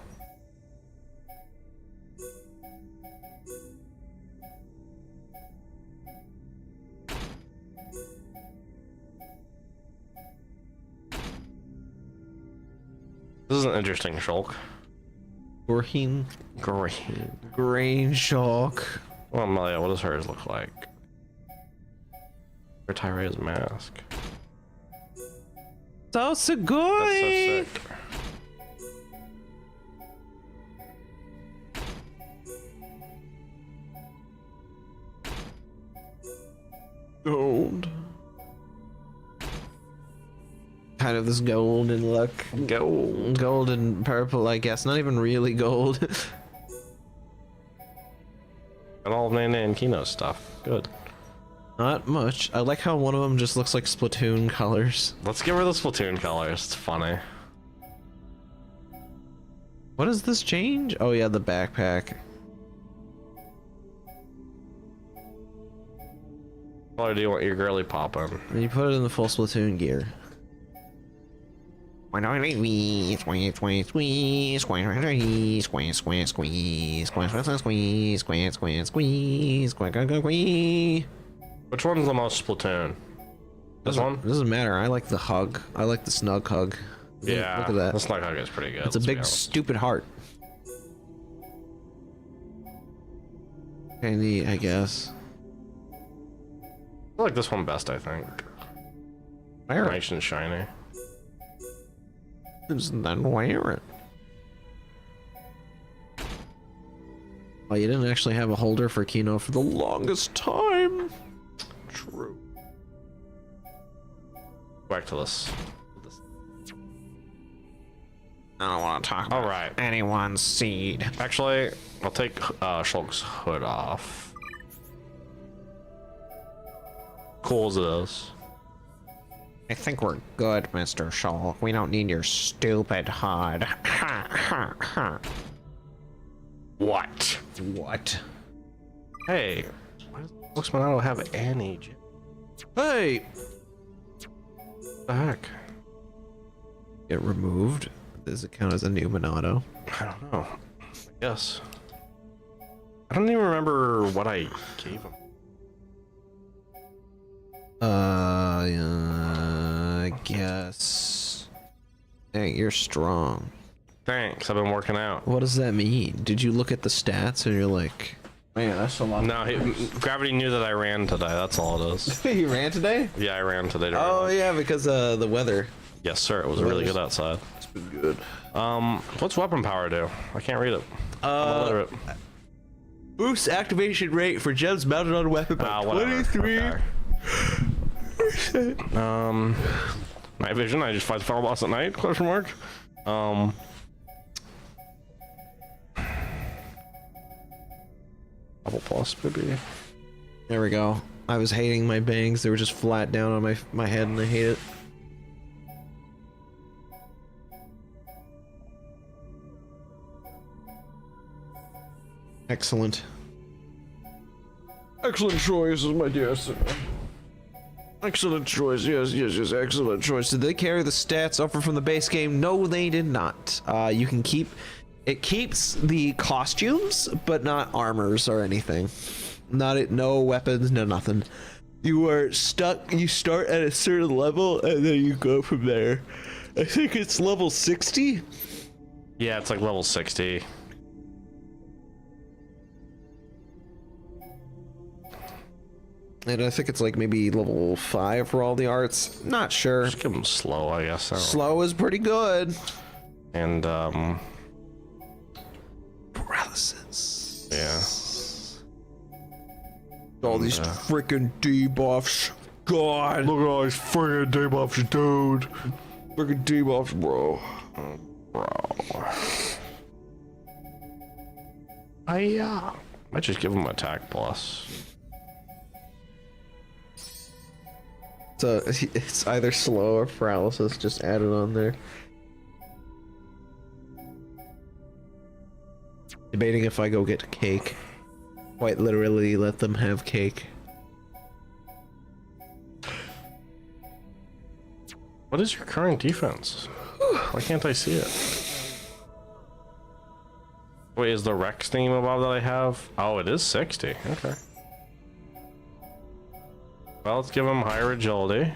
This is an interesting shulk. Green. Green Shulk. Well, Melia, what does hers look like? Her Tyrea's mask. So That's so good. sick. Gold. Kind of this golden look. Gold and purple, I guess. Not even really gold. And all of Nana and Kino's stuff. Good. Not much. I like how one of them just looks like Splatoon colors. Let's give her the Splatoon colors. It's funny. What does this change? Oh yeah, the backpack. What color do you want your girly pop in? And you put it in the full Splatoon gear. Which one's the most Splatoon? This one? Doesn't matter. I like the hug. I like the snug hug. Yeah. Look at that. The Snug Hug is pretty good. It's a let's be big honest. stupid heart. Okay, neat, I guess. I like this one best, I think. Wear it. Nice and shiny. Just then wear it. Oh, you didn't actually have a holder for Kino for the longest time. True. Back to this. I don't want to talk about All right. anyone's seed. Actually, I'll take Shulk's hood off. Cool as it is. I think we're good, Mr. Shulk. We don't need your stupid HUD. Ha ha ha. What? What? Hey, why does Looks Monado have any? Hey! What the heck? Get removed. Does it count as a new Monado? I don't know. I guess. I don't even remember what I gave him. I guess. Hey, you're strong. Thanks, I've been working out. What does that mean? Did you look at the stats and you're like, man, that's a lot. No, Gravity knew that I ran today. That's all it is. You ran today? Yeah, I ran today. During Oh lunch. yeah, because the weather. Yes, sir. It was really good outside. It's been good. What's weapon power do? I can't read it. I'm illiterate. Boosts activation rate for gems mounted on a weapon by Whatever. 23. Okay. Night vision. I just fight the final boss at night? Question mark. Double plus, maybe. There we go. I was hating my bangs. They were just flat down on my head, and I hate it. Excellent. Excellent choice, my dear sir. Excellent choice. Yes, excellent choice. Did they carry the stats over from the base game? No, they did not. You can keep... It keeps the costumes, but not armors or anything. No weapons, no nothing. You are stuck. You start at a certain level, and then you go from there. I think it's level 60. Yeah, it's like level 60. And I think it's like maybe level 5 for all the arts. Not sure. Just give them slow, I guess. Slow is pretty good. And, Paralysis. yeah. All these freaking debuffs. God. Look at all these freaking debuffs, dude. Freaking debuffs, bro. Bro. I might just give him attack plus. So it's either slow or paralysis, just added on there. Debating if I go get cake. Quite literally let them have cake. What is your current defense? Why can't I see it? Wait, is the Rex theme above that I have? Oh, it is 60. Okay. Well, let's give him higher agility.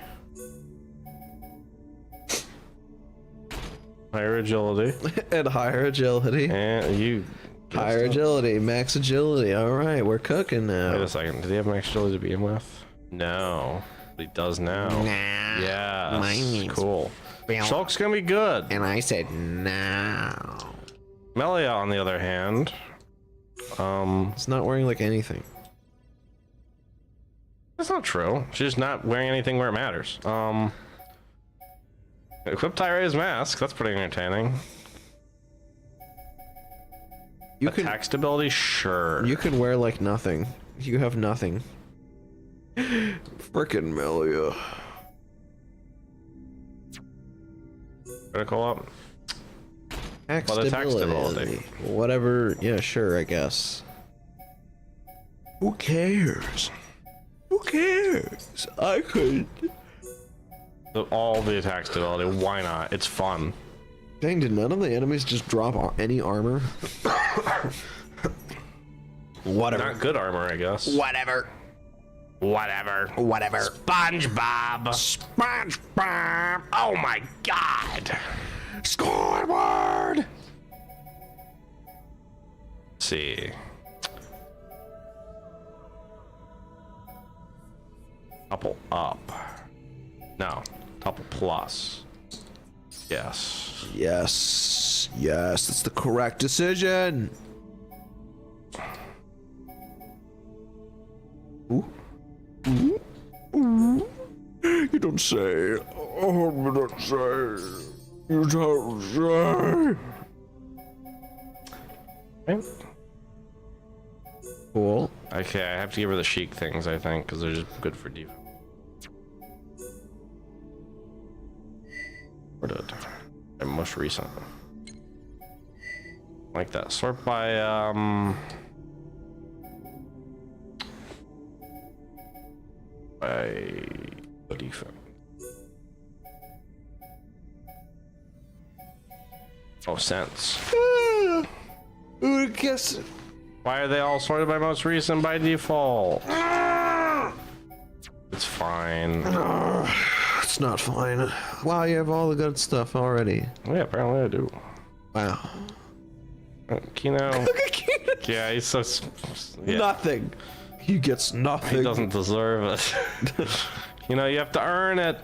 Higher agility. And higher agility. And you... Higher agility, max agility. Alright, we're cooking now. Wait a second. Did he have max agility to begin with? No. But he does now. Nah. Yeah. Mine Cool. Shulk's gonna be good. And I said no. Melia, on the other hand... It's not wearing like anything. That's not true. She's not wearing anything where it matters. Equip Tyre's mask. That's pretty entertaining. You Attack stability, sure. You can wear like nothing. You have nothing. Frickin' Melia. Critical up. Attack Well, attack stability. Whatever. Yeah, sure, I guess. Who cares? Who cares? I could. All the attack stability. Why not? It's fun. Dang, did none of the enemies just drop any armor? Whatever. Not good armor, I guess. Whatever. Whatever. SpongeBob. SpongeBob. Oh my god. Scoreboard. Let's see. Couple up. No. Couple plus. Yes. Yes. Yes, that's the correct decision. Ooh. Ooh. Ooh. You don't say. Oh, you don't say. You don't say. Okay. Cool. Okay, I have to give her the chic things, I think, because they're just good for defense. Sorted. And most recent. Like that. Sort by, by defense. Oh, sense. Who would guess it? Why are they all sorted by most recent by default? It's fine. It's not fine. Wow, you have all the good stuff already. Yeah, apparently I do. Wow. Kino. Look at Kino. Yeah, he's so. Yeah. Nothing. He gets nothing. He doesn't deserve it. You know, you have to earn it.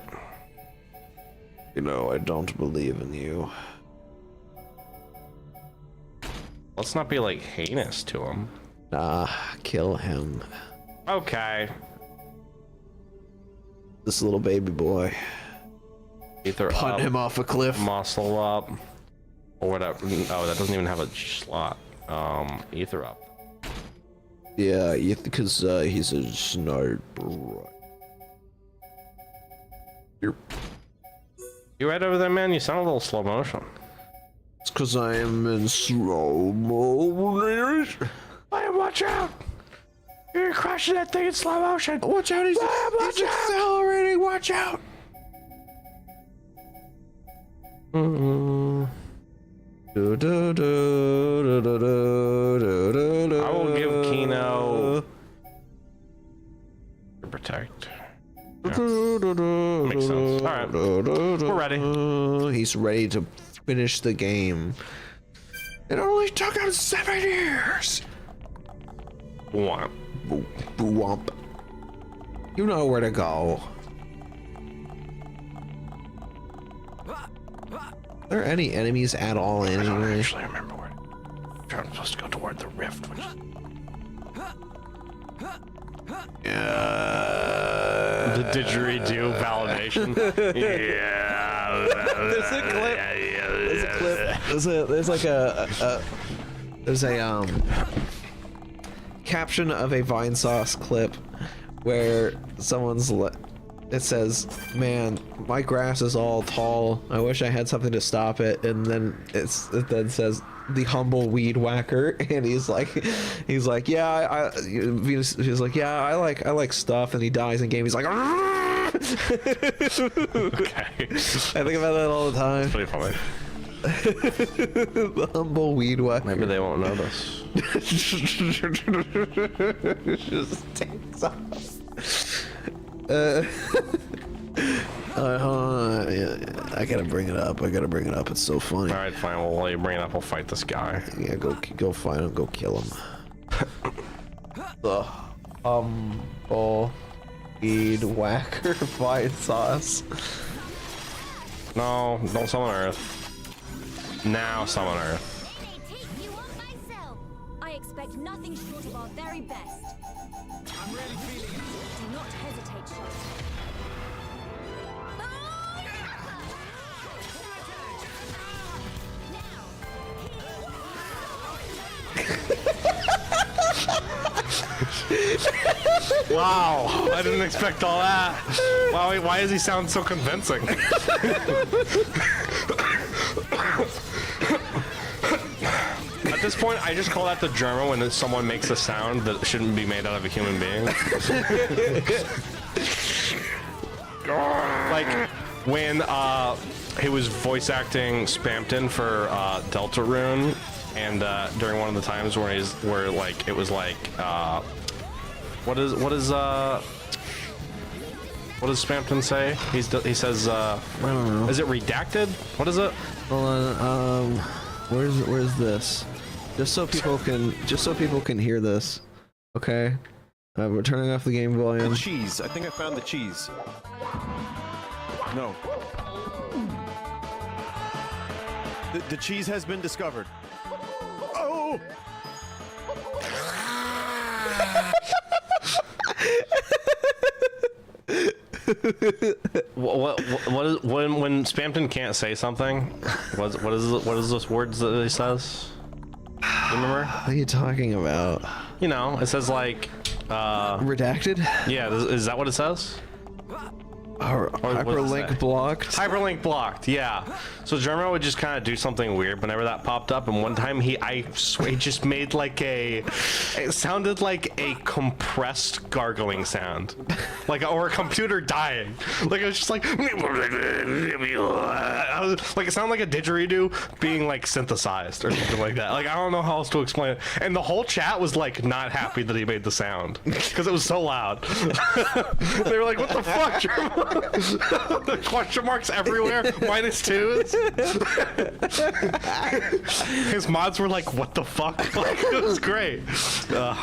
You know, I don't believe in you. Let's not be like heinous to him. Kill him. Okay. This little baby boy. Ether Punt up, him off a cliff. muscle up, or whatever. Oh, that doesn't even have a slot. Ether up. Yeah, because he's a sniper. You right over there, man? You sound a little slow motion. It's because I am in slow mo. Why watch out! You're crushing that thing in slow motion. Watch out! He's accelerating. Watch out! I will give Kino protect. Yeah. Makes sense. All right, we're ready. He's ready to finish the game. It only took him 7 years. Womp. Womp. You know where to go. Are there any enemies at all I don't anyway? actually remember where. I'm supposed to go toward the rift, which is... Yeah. The didgeridoo validation. Yeah. There's a clip. There's a clip. There's like there's a caption of a Vine Sauce clip where someone's it says, "Man, my grass is all tall. I wish I had something to stop it." And then it then says, "The humble weed whacker," and he's like, "Yeah, he's like, yeah, I like stuff," and he dies in game. He's like, "Argh!" Okay. I think about that all the time. It's pretty funny. The humble weed whacker. Maybe they won't notice. Just takes off. Yeah, I gotta bring it up. It's so funny. All right, fine. We'll let you bring it up. We'll fight this guy. Yeah, go find him. Go kill him. The humble weed whacker Vine Sauce. No, don't summon Earth. Now summon Earth. They take you on myself. I expect nothing short of our very best. I'm really feeling it. Do not hesitate, Shot. Wow, I didn't expect all that. Wow, why does he sound so convincing? At this point, I just call that the German when someone makes a sound that shouldn't be made out of a human being. Like when he was voice acting Spampton for Deltarune, and during one of the times where like it was like what does Spampton say? He says I don't know. is it redacted? What is it? Hold on. Where's this? Just so people can hear this. Okay. We're turning off the game volume. The cheese. I think I found the cheese. No. The cheese has been discovered. Oh! What is when Spampton can't say something? What is those words that he says? You remember? What are you talking about? You know, it says like Redacted? yeah, is that what it says? Or what does it say? hyperlink blocked? Hyperlink blocked, yeah. So German would just kind of do something weird whenever that popped up, and one time I swear he just made like it sounded like a compressed gargling sound, or a computer dying. Like it was just like, like it sounded like a didgeridoo being like synthesized or something like that. Like I don't know how else to explain it. And the whole chat was like not happy that he made the sound because it was so loud. They were like, "What the fuck, German?" The question marks everywhere, -2s. His mods were like, "What the fuck?" Like, it was great. No,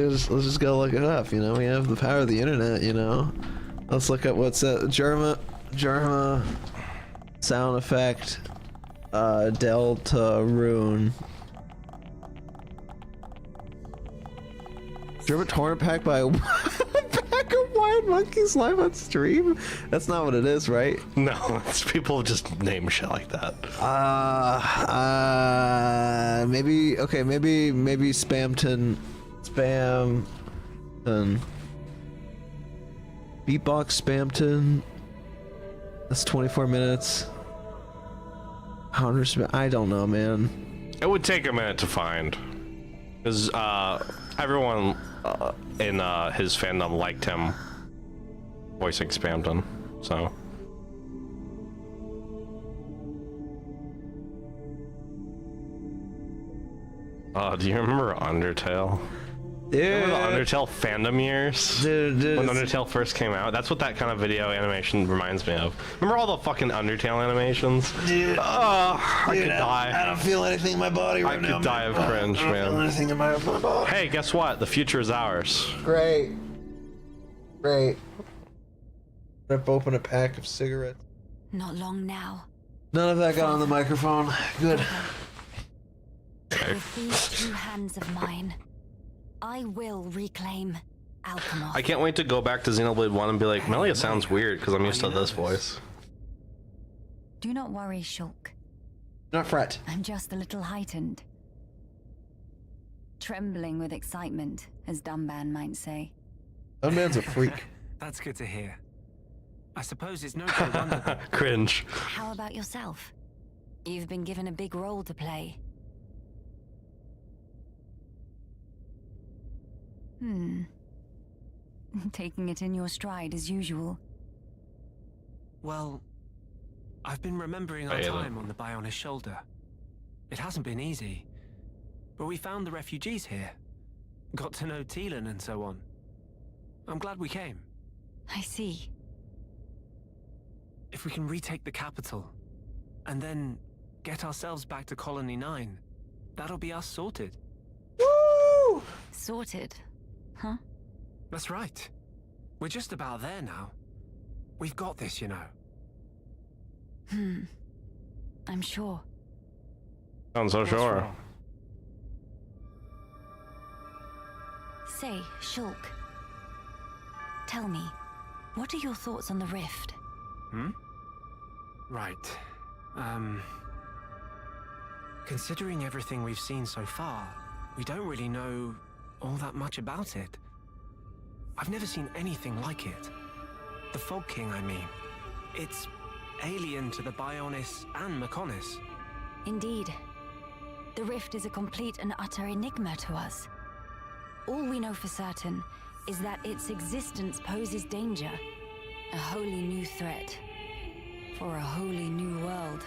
let's just go look it up. You know, we have the power of the internet. You know, let's look at what's that Germa sound effect Deltarune. German torrent pack by pack of Wild Monkeys live on stream? That's not what it is, right? No, it's people just name shit like that. Maybe Spamton. Beatbox Spamton. That's 24 minutes. I don't know, man. It would take a minute to find. Because everyone in his fandom liked him voicing Spamton, so. Do you remember Undertale? Dude. Remember the Undertale fandom years? Dude, when Undertale first came out? That's what that kind of video animation reminds me of. Remember all the fucking Undertale animations? Dude. I could die. I don't feel anything in my body right now. I could die of cringe, I don't feel man. anything in my body. Hey, guess what? The future is ours. Great. Great. Rip open a pack of cigarettes. Not long now. None of that got on the microphone. Good. With these two hands of mine, I will reclaim Alchemist. I can't wait to go back to Xenoblade 1 and be like, Melia sounds weird because I'm used to this voice. Do not worry, Shulk. Not fret. I'm just a little heightened. Trembling with excitement, as Dumban might say. That man's a freak. That's good to hear. I suppose it's no good wonder. Cringe. How about yourself? You've been given a big role to play. Taking it in your stride as usual. Well, I've been remembering our time on the Bionis shoulder. It hasn't been easy, but we found the refugees here. Got to know Teelan and so on. I'm glad we came. I see. If we can retake the capital, and then get ourselves back to Colony 9, that'll be us sorted. Woo! Sorted. Huh? That's right. We're just about there now. We've got this, you know. I'm sure. Sounds so sure. Say, Shulk. Tell me, what are your thoughts on the rift? Right. Considering everything we've seen so far, we don't really know all that much about it. I've never seen anything like it. The Fog King, I mean. It's alien to the Bionis and Mechonis. Indeed. The rift is a complete and utter enigma to us. All we know for certain is that its existence poses danger. A wholly new threat. For a wholly new world.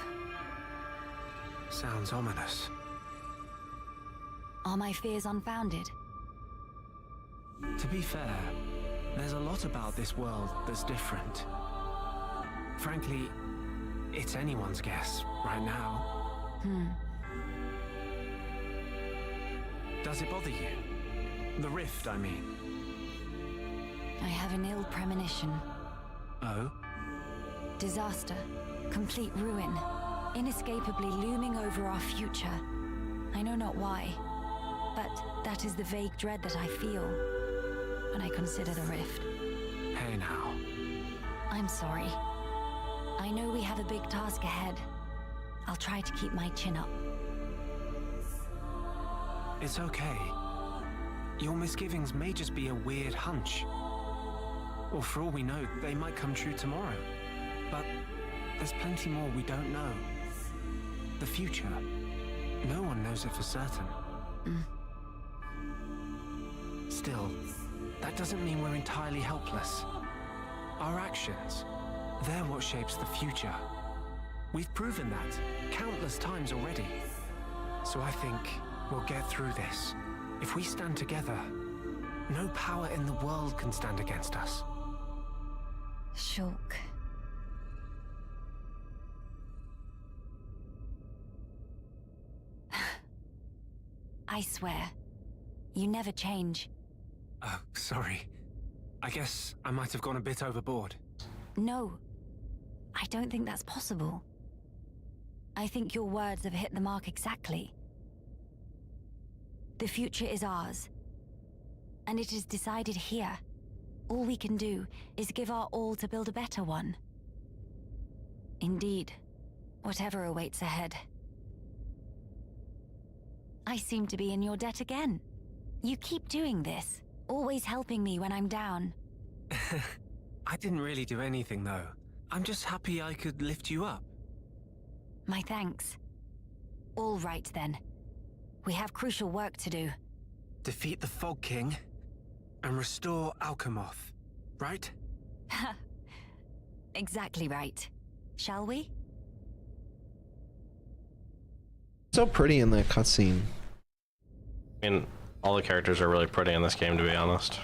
Sounds ominous. Are my fears unfounded? To be fair, there's a lot about this world that's different. Frankly, it's anyone's guess right now. Does it bother you? The rift, I mean. I have an ill premonition. Oh? Disaster. Complete ruin. Inescapably looming over our future. I know not why, but that is the vague dread that I feel when I consider the rift. Hey now. I'm sorry. I know we have a big task ahead. I'll try to keep my chin up. It's okay. Your misgivings may just be a weird hunch. Or for all we know, they might come true tomorrow. But there's plenty more we don't know. The future. No one knows it for certain. Still, that doesn't mean we're entirely helpless. Our actions, they're what shapes the future. We've proven that countless times already. So I think we'll get through this. If we stand together, no power in the world can stand against us. Shulk. I swear, you never change. Oh, sorry. I guess I might have gone a bit overboard. No, I don't think that's possible. I think your words have hit the mark exactly. The future is ours, and it is decided here. All we can do is give our all to build a better one. Indeed, whatever awaits ahead. I seem to be in your debt again. You keep doing this, always helping me when I'm down. I didn't really do anything, though. I'm just happy I could lift you up. My thanks. All right, then. We have crucial work to do. defeat the Fog King, and restore Alchemoth, right? Exactly right. Shall we? So pretty in that cutscene. I mean, all the characters are really pretty in this game, to be honest.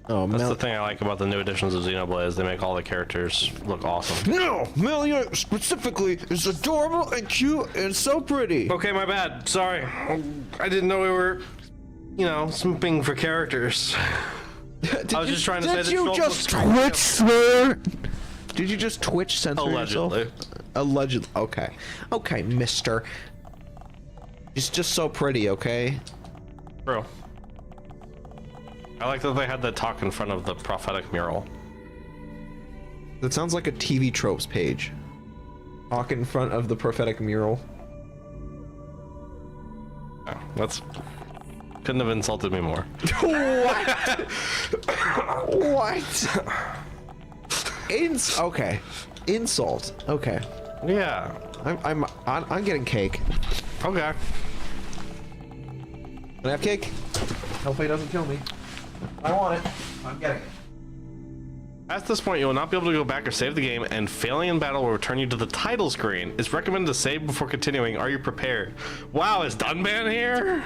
Oh, That's the thing I like about the new editions of Xenoblades. They make all the characters look awesome. No! Melia specifically is adorable and cute and so pretty. Okay, my bad. Sorry. I didn't know we were, you know, smooping for characters. I was just trying to say that Did you Schultz just looks great. Twitch swear? Did you just Twitch censor yourself? Allegedly. Allegedly. Okay. Okay, mister. She's just so pretty, okay? Bro. I like that they had the talk in front of the prophetic mural. That sounds like a TV tropes page. Talk in front of the prophetic mural. Oh, that's... Couldn't have insulted me more. What? What? Okay. Insult. Okay. Yeah. I'm getting cake. Okay. Can I have cake? Hopefully it doesn't kill me. I want it. I'm getting it. At this point, you will not be able to go back or save the game, and failing in battle will return you to the title screen. It's recommended to save before continuing. Are you prepared? Wow, is Dunban here?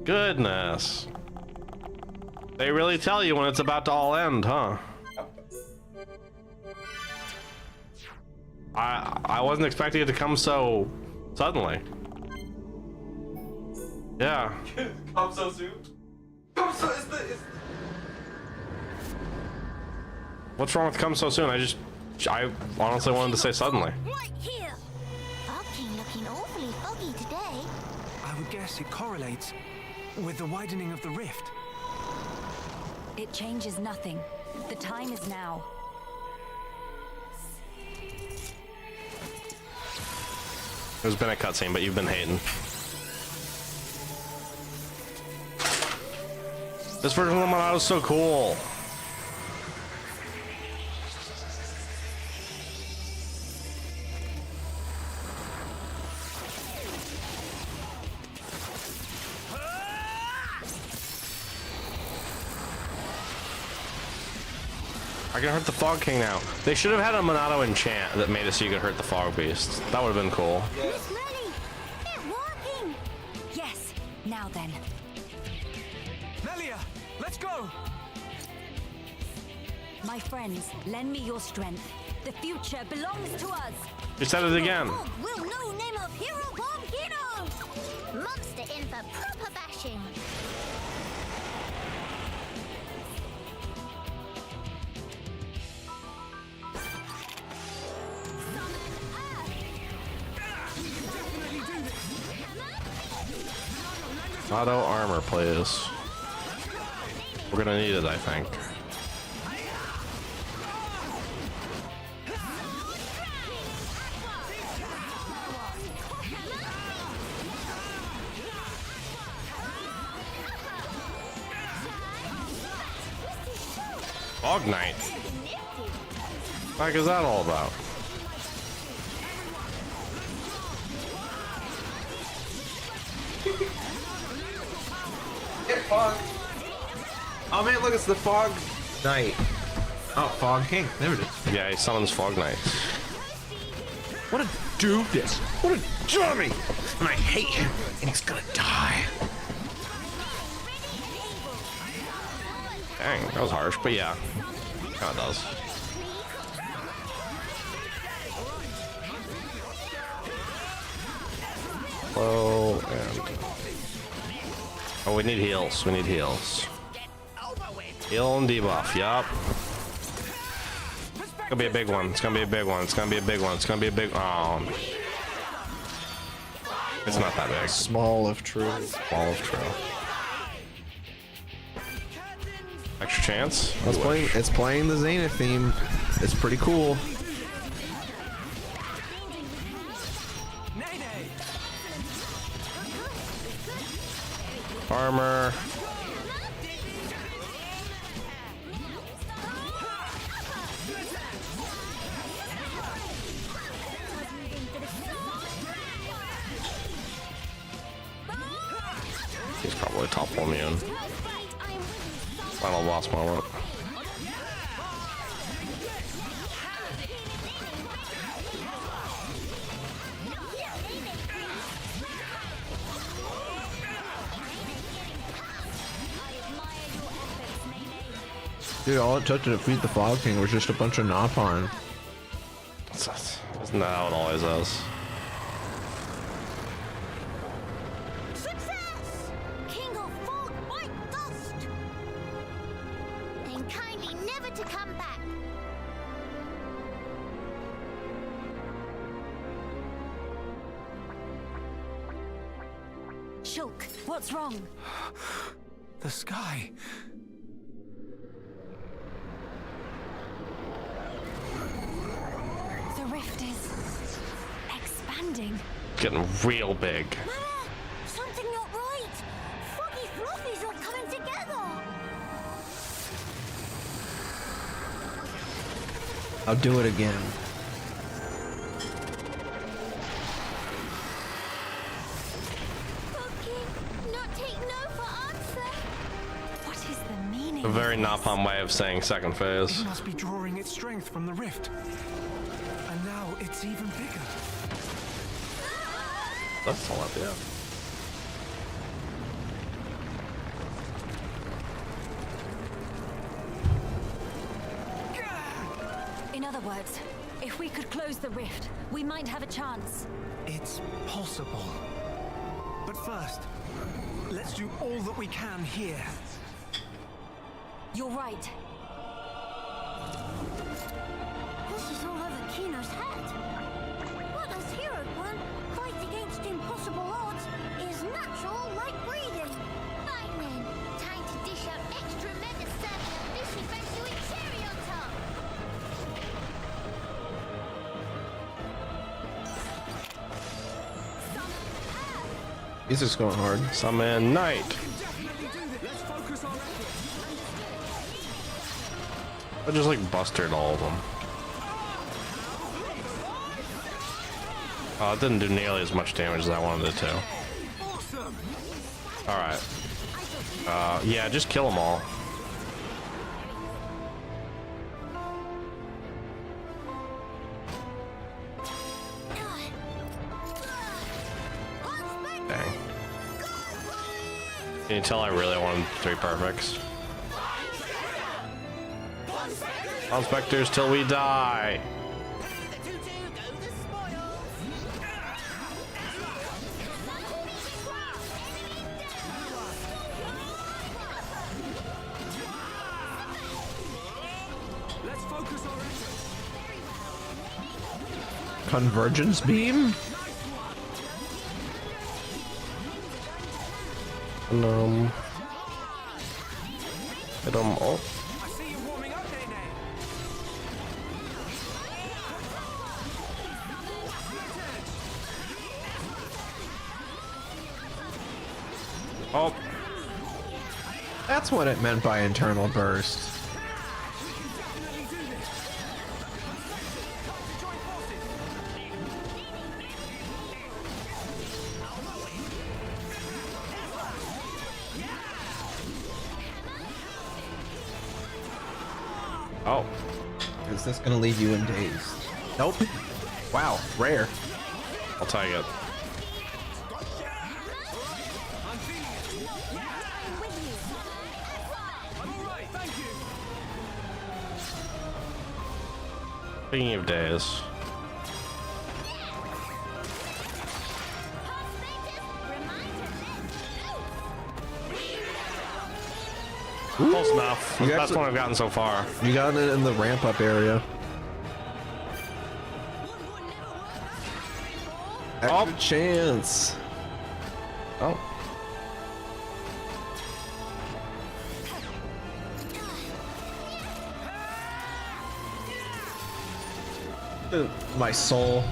Goodness. They really tell you when it's about to all end, huh? I wasn't expecting it to come so suddenly. Yeah. Come so soon? Come so What's wrong with come so soon? I honestly wanted to say suddenly. Right here. Fog King looking awfully foggy today. I would guess it correlates with the widening of the rift. It changes nothing. The time is now. There's been a cutscene, but you've been hating. This version of the Monado is so cool. I can hurt the Fog King now. They should have had a Monado enchant that made it so you could hurt the Fog Beast. That would have been cool. Miss Melly, it's working. Yes. Now then. Melia, let's go! My friends, lend me your strength. The future belongs to us. You said it again. Fog will know name of Hero Bomb Hero. Monster in for proper bashing. Auto armor, please. We're gonna need it, I think. Fog Knight. What the heck is that all about? Fog. Oh man, look, it's the Fog Knight. Oh, Fog King. There it is. Yeah, he summons Fog Knight. What a doofus. What a dummy. And I hate him. And he's gonna die. Dang, that was harsh, but yeah. Kinda does. Low and... Oh, we need heals. We need heals. Heal and debuff. Yup. It's gonna be a big one. It's gonna be a big one. It's gonna be a big one. It's gonna be a big... Oh. It's not that big. Small of truth. Ball of Trail. Extra chance? It's playing the Zenith theme. It's pretty cool. Armor. He's probably top 1 immune. Final boss moment. Dude, all it took to defeat the Fog King was just a bunch of Napon. Isn't that how it always is? Success! King of Fog, white dust! And kindly never to come back. Shulk, what's wrong? The sky. The rift is expanding. Getting real big. Mama, something not right. Foggy fluffies are coming together. I'll do it again. Foggy, not take no for answer. What is the meaning? A very of this? Napalm way of saying second phase. It must be drawing its strength from the rift. And now it's even bigger. That's all up, yeah. In other words, if we could close the rift, we might have a chance. It's possible. But first, let's do all that we can here. You're right. This is all over Kino's head. What does Hero One fight against impossible odds is natural like breathing. Fine then, time to dish out extra mega serving of fishy fresh with cherry on top. He's just going hard. Summon Knight. I just like busted all of them. It didn't do nearly as much damage as I wanted it to. Alright. Yeah, just kill them all. Dang. Can you tell I really wanted 3 perfects? On specters till we die. Let's focus our efforts. Convergence beam? And, hit 'em all. I see you warming up, Nene. Oh, That's what it meant by internal burst. oh. Is this gonna leave you in daze? Nope. Wow, rare. I'll take it. Speaking of days, close enough. You That's actually- what I've gotten so far. You got it in the ramp up area. Extra chance. Oh, My soul.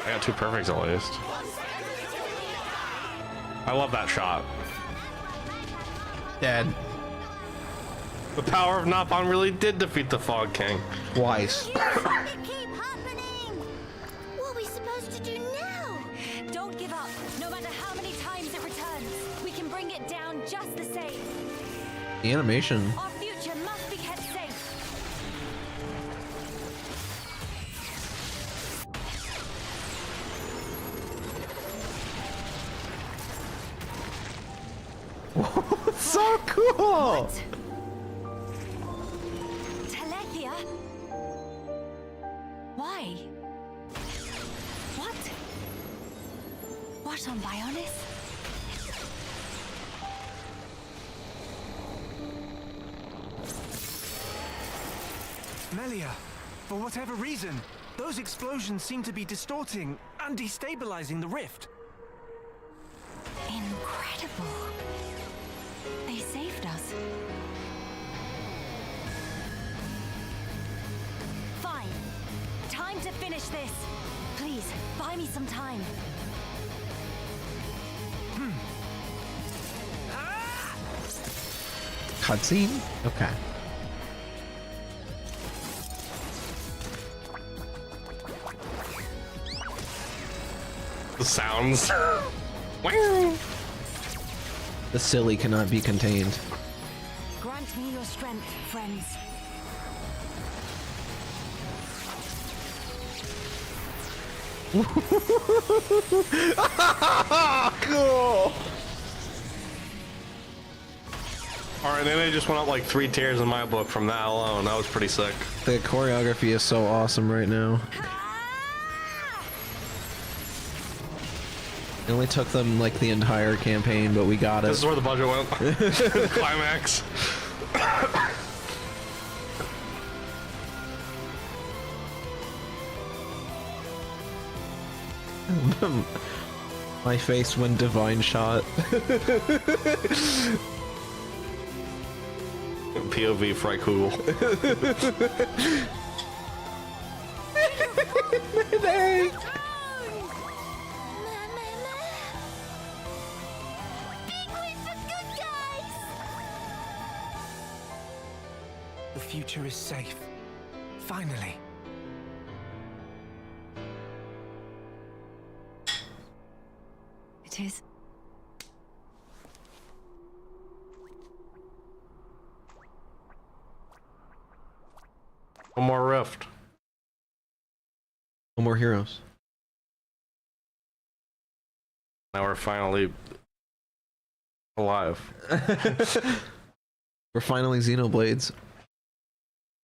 I got 2 perfects at least. I love that shot. Dead. The power of Napalm really did defeat the Fog King. Twice. It keep happening. What are we supposed to do now? Don't give up. No matter how many times it returns, we can bring it down just the same. The animation. Our future must be kept safe. So cool! What? Telethia? Why? What? What on Bionis? Melia, for whatever reason, those explosions seem to be distorting and destabilizing the rift. Incredible. They saved us. Fine. Time to finish this. Please, buy me some time. Cutscene? Okay. The sounds. The silly cannot be contained. Grant me your strength, friends. Cool! Alright, then they just went up like 3 tiers in my book from that alone. That was pretty sick. The choreography is so awesome right now. It only took them like the entire campaign, but we got This it. is where the budget went. Climax. My face when Divine shot. POV fry cool. Hey! Big win for good guys! The future is safe. Finally. It is. One more rift. No more heroes. Now we're finally alive. We're finally Xenoblades.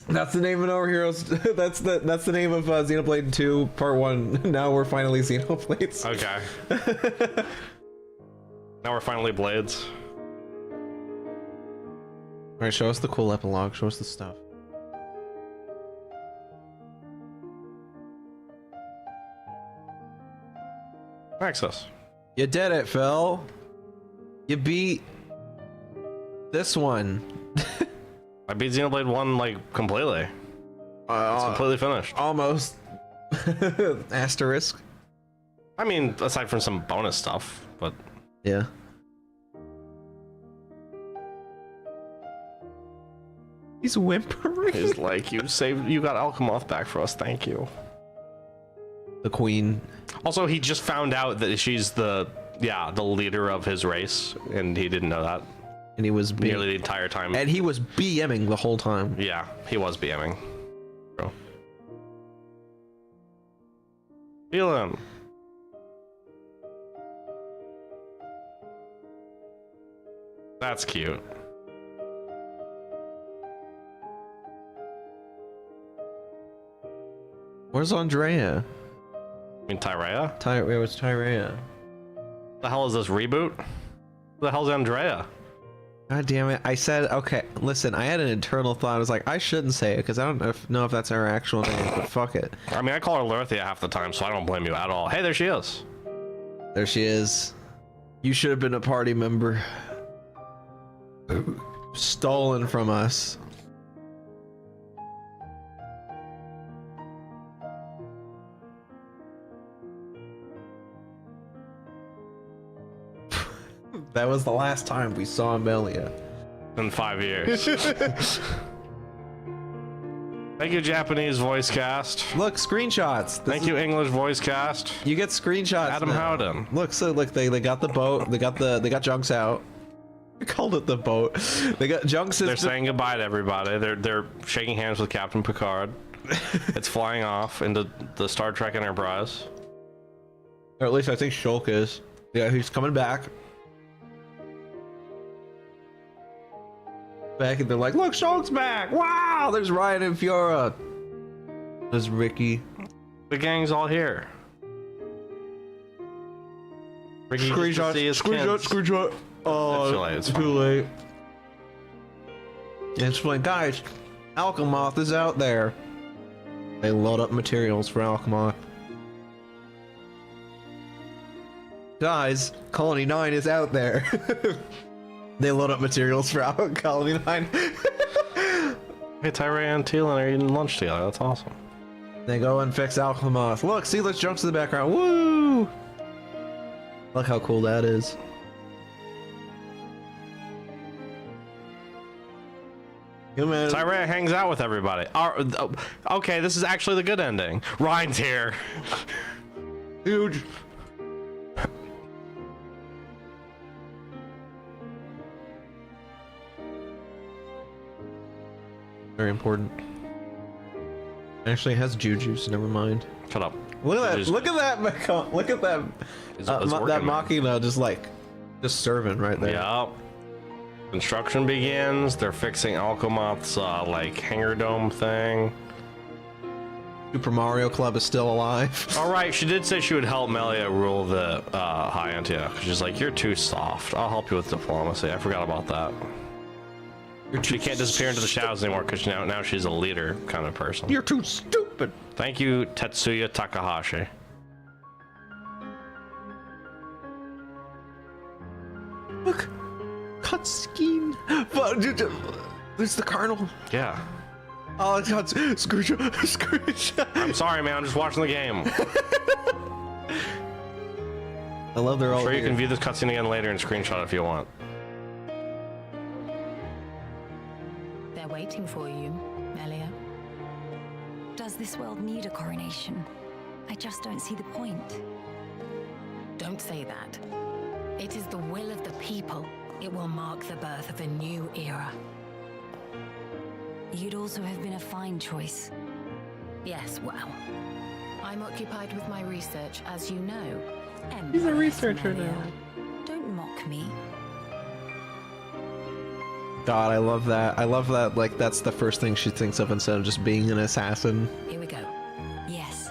That's the name of Our Heroes. that's the name of Xenoblade 2 Part 1. Now we're finally Xenoblades. Okay. Now we're finally blades. Alright, show us the cool epilogue. Show us the stuff. Access. You did it, Phil. You beat this one. I beat Xenoblade 1 like completely. It's completely finished. Almost. Asterisk. I mean, aside from some bonus stuff, but Yeah. He's whimpering. it's like you got Alchemoth back for us, thank you. The queen. Also, he just found out that she's the leader of his race, and he didn't know that And he was nearly the entire time. And he was BMing the whole time. Yeah, he was BMing. Bro. Feel him. That's cute. Where's Andrea? I mean, Tyrea? Where was Tyrea? The hell is this reboot? Who the hell's Andrea? God damn it. I said, okay, listen, I had an internal thought. I was like, I shouldn't say it because I don't know if that's her actual name, but fuck it. I mean, I call her Lurthia half the time, so I don't blame you at all. Hey, there she is. There she is. You should have been a party member. Stolen from us. That was the last time we saw Amelia. In 5 years. Thank you, Japanese voice cast. Look, screenshots. Thank you, English voice cast. You get screenshots. Adam now. Howden. Look, so look, they got the boat. They got Junks out. I called it the boat. They got Junks. They're saying goodbye to everybody. They're shaking hands with Captain Picard. It's flying off into the Star Trek Enterprise. Or at least I think Shulk is. Yeah, he's coming back. And they're like, look, Shulk's back! Wow! There's Ryan and Fiora. There's Ricky. The gang's all here. Ricky Screenshot. Oh, it's too late. And it's like, guys, Alchemoth is out there. They load up materials for Alchemoth. Guys, Colony 9 is out there. They load up materials for Colony 9. Hey, Tyray and Teal'c are eating lunch together. That's awesome. They go and fix Alchemoth. Look, see, there's Junks in the background. Woo! Look how cool that is. Tyray hangs out with everybody. Okay, this is actually the good ending. Ryan's here. Huge. Very important. Actually, it has Juju, so never mind. Shut up. Look at that! Look at that! Look at that! That Machina just serving right there. Yup. Construction begins. They're fixing Alchemoth's like hangar dome thing. Super Mario Club is still alive. All right, she did say she would help Melia rule the High Antia. She's like, you're too soft. I'll help you with diplomacy. I forgot about that. She can't disappear into the shadows anymore because now she's a leader kind of person. You're too stupid. Thank you, Tetsuya Takahashi. Look, cutscene. There's the Colonel. Yeah. Oh, God, screenshot. I'm sorry, man. I'm just watching the game. I love their all. Sure, you can view this cutscene again later and screenshot if you want. They're waiting for you, Melia. Does this world need a coronation? I just don't see the point. Don't say that. It is the will of the people. It will mark the birth of a new era. You'd also have been a fine choice. Yes, well, I'm occupied with my research, as you know. He's a researcher now. Don't mock me. God, I love that. I love that, like, that's the first thing she thinks of instead of just being an assassin. Here we go. Yes.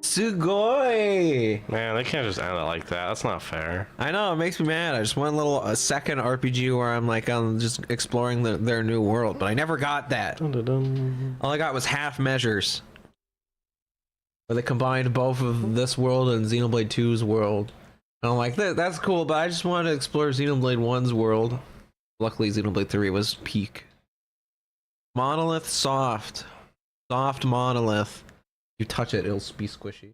Sugoi! Man, they can't just end it like that. That's not fair. I know, it makes me mad. I just want a second RPG where I'm just exploring their new world, but I never got that. Dun, dun, dun. All I got was half measures. Where they combined both of this world and Xenoblade 2's world. And I'm like, that's cool, but I just wanted to explore Xenoblade 1's world. Luckily, Xenoblade 3 was peak. Monolith soft. Soft monolith. You touch it, it'll be squishy.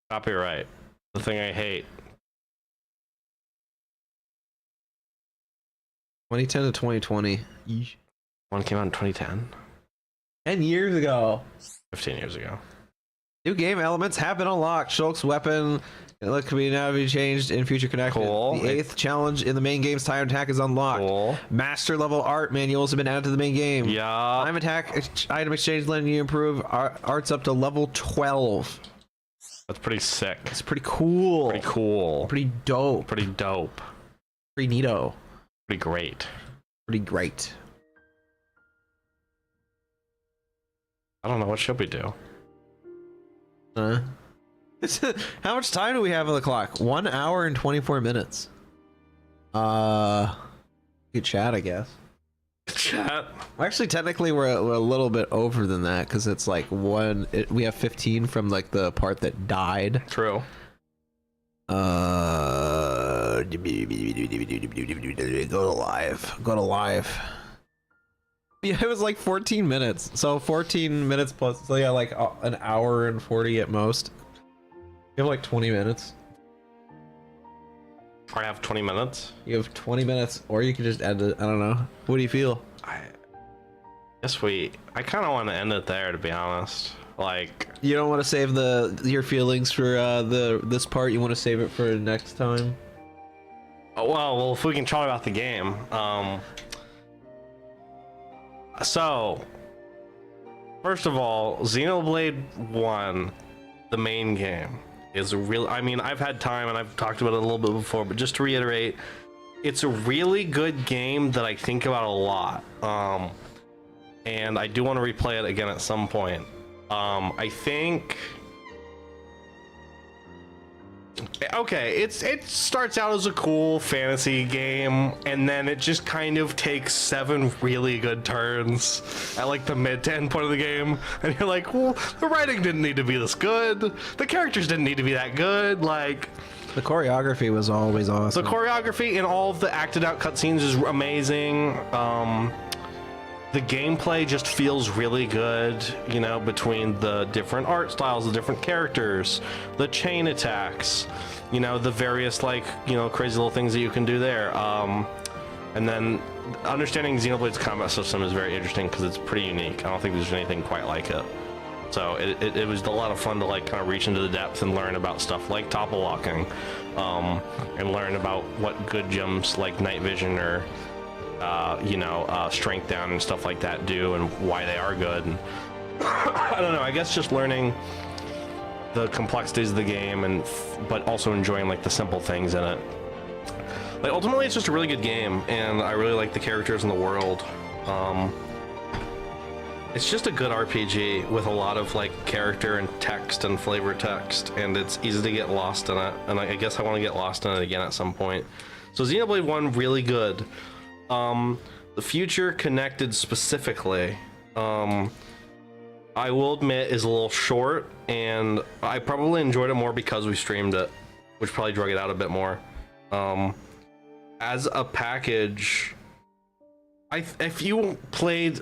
Copyright. The thing I hate. 2010 to 2020. Yeesh. One came out in 2010. 10 years ago. 15 years ago. New game elements have been unlocked. Shulk's weapon can be now be changed in future connections. Cool. The 8th challenge in the main game's time attack is unlocked. Cool. Master level art manuals have been added to the main game. Yeah. Time attack item exchange letting you improve arts up to level 12. That's pretty sick. It's pretty cool. Pretty cool. Pretty dope. Pretty dope. Pretty neato. Pretty great. Pretty great. I don't know. What should we do? How much time do we have on the clock? 1 hour and 24 minutes. Good chat, I guess. Chat. Actually, technically, we're a little bit over than that because it's like we have 15 from like the part that died. True. Go to live. Go to live. Yeah, it was like 14 minutes. So 14 minutes plus, so yeah, like an hour and 40 at most. You have like 20 minutes. I have 20 minutes. You have 20 minutes, or you could just end it. I don't know. What do you feel? I kind of want to end it there, to be honest. Like, You don't want to save your feelings for this part. You want to save it for next time. well, if we can talk about the game. So, first of all, Xenoblade 1, the main game, is a real. I mean, I've had time and I've talked about it a little bit before, but just to reiterate, it's a really good game that I think about a lot. And I do want to replay it again at some point. I think. Okay, it starts out as a cool fantasy game, and then it just kind of takes 7 really good turns at like the mid to end point of the game, and you're like, well, the writing didn't need to be this good, the characters didn't need to be that good, like The choreography was always awesome. the choreography and all of the acted out cutscenes is amazing. The gameplay just feels really good, you know, between the different art styles, the different characters, the chain attacks, you know, the various, like, you know, crazy little things that you can do there. And then understanding Xenoblade's combat system is very interesting because it's pretty unique. I don't think there's anything quite like it. So it was a lot of fun to, like, kind of reach into the depth and learn about stuff like topple locking, and learn about what good gems like night vision or strength down and stuff like that do and why they are good. And I don't know, I guess just learning the complexities of the game but also enjoying like the simple things in it. Like ultimately it's just a really good game and I really like the characters in the world. It's just a good RPG with a lot of like character and text and flavor text, and it's easy to get lost in it, and I guess I want to get lost in it again at some point. So Xenoblade 1, really good. The future connected specifically, I will admit is a little short, and I probably enjoyed it more because we streamed it, which probably drug it out a bit more. As a package, if Xenoblade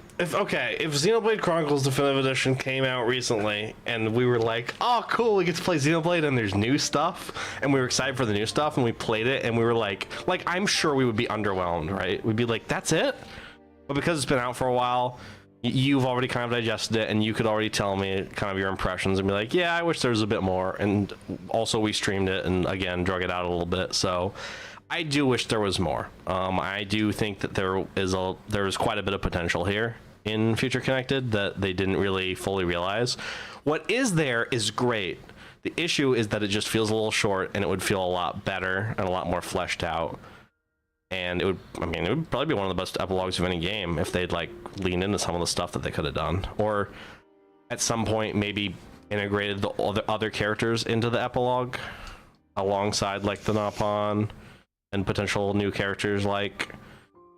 Chronicles Definitive Edition came out recently and we were like, oh cool, we get to play Xenoblade and there's new stuff, and we were excited for the new stuff and we played it and we were like I'm sure we would be underwhelmed, right? We'd be like, that's it? But because it's been out for a while, you've already kind of digested it and you could already tell me kind of your impressions and be like, yeah, I wish there was a bit more. And also we streamed it and again drug it out a little bit, so I do wish there was more. I do think that there is quite a bit of potential here in Future Connected that they didn't really fully realize. What is there is great. The issue is that it just feels a little short, and it would feel a lot better and a lot more fleshed out. And it would probably be one of the best epilogues of any game if they'd like lean into some of the stuff that they could have done, or at some point maybe integrated the other characters into the epilogue alongside like the Napon and potential new characters like,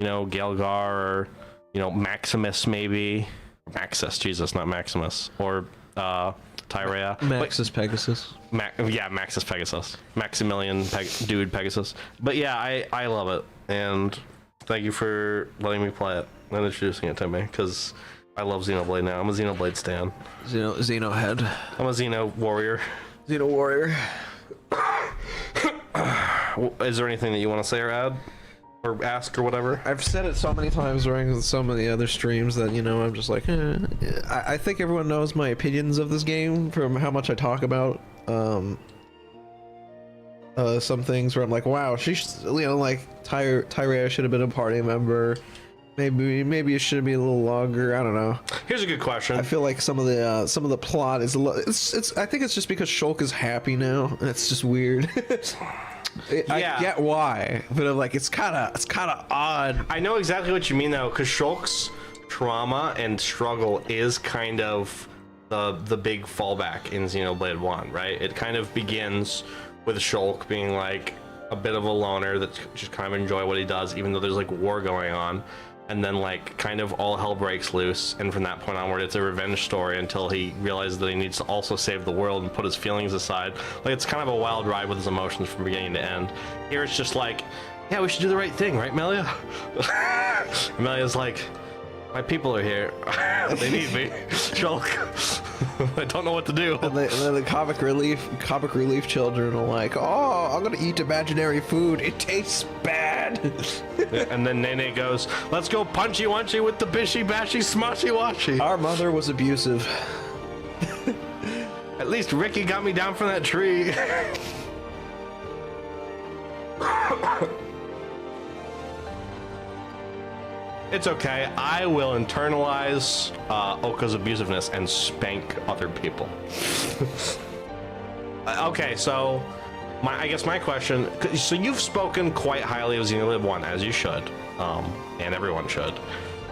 you know, Galgar or, you know, Maximus maybe. Maxis, Jesus, not Maximus. Or Tyrea. Maxis Pegasus. Maxis Pegasus. Maximilian Dude Pegasus. But yeah, I love it. And thank you for letting me play it and introducing it to me, because I love Xenoblade now. I'm a Xenoblade stan. Xeno head. I'm a Xeno warrior. Xeno warrior. Is there anything that you want to say or add or ask or whatever? I've said it so many times during some of the other streams that, you know, I'm just like, I think everyone knows my opinions of this game from how much I talk about some things where I'm like, wow, she's, you know, like Tyrea should have been a party member. Maybe it should be a little longer. I don't know. Here's a good question. I feel like some of the plot is I think it's just because Shulk is happy now, and it's just weird. I get why, but I'm like, it's kind of odd. I know exactly what you mean though, because Shulk's trauma and struggle is kind of the big fallback in Xenoblade 1, right? It kind of begins with Shulk being like a bit of a loner that's just kind of enjoy what he does, even though there's like war going on. and then like kind of all hell breaks loose, and from that point onward it's a revenge story until he realizes that he needs to also save the world and put his feelings aside. Like, it's kind of a wild ride with his emotions from beginning to end. Here it's just like, yeah, we should do the right thing, right, Melia? Melia's like, my people are here. They need me. Shulk. I don't know what to do. And then the comic relief children are like, oh, I'm gonna eat imaginary food. It tastes bad. And then Nene goes, let's go punchy wunchy with the bishy bashy smushy washy. Our mother was abusive. At least Ricky got me down from that tree. It's okay. I will internalize Oka's abusiveness and spank other people. Okay, so I guess my question. So you've spoken quite highly of Xenoblade 1, as you should, and everyone should.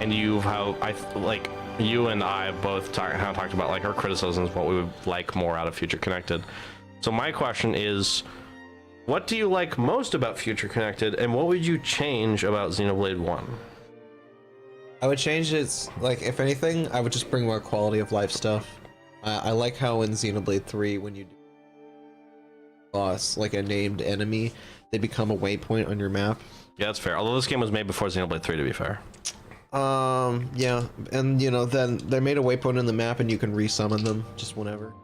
And you and I both talked about like our criticisms, what we would like more out of Future Connected. So my question is, what do you like most about Future Connected, and what would you change about Xenoblade 1? I would change it, like, if anything, I would just bring more quality of life stuff. I like how in Xenoblade 3, when you do boss, like a named enemy, they become a waypoint on your map. Yeah, that's fair. Although this game was made before Xenoblade 3, to be fair. Yeah, and you know, then they made a waypoint on the map and you can resummon them just whenever.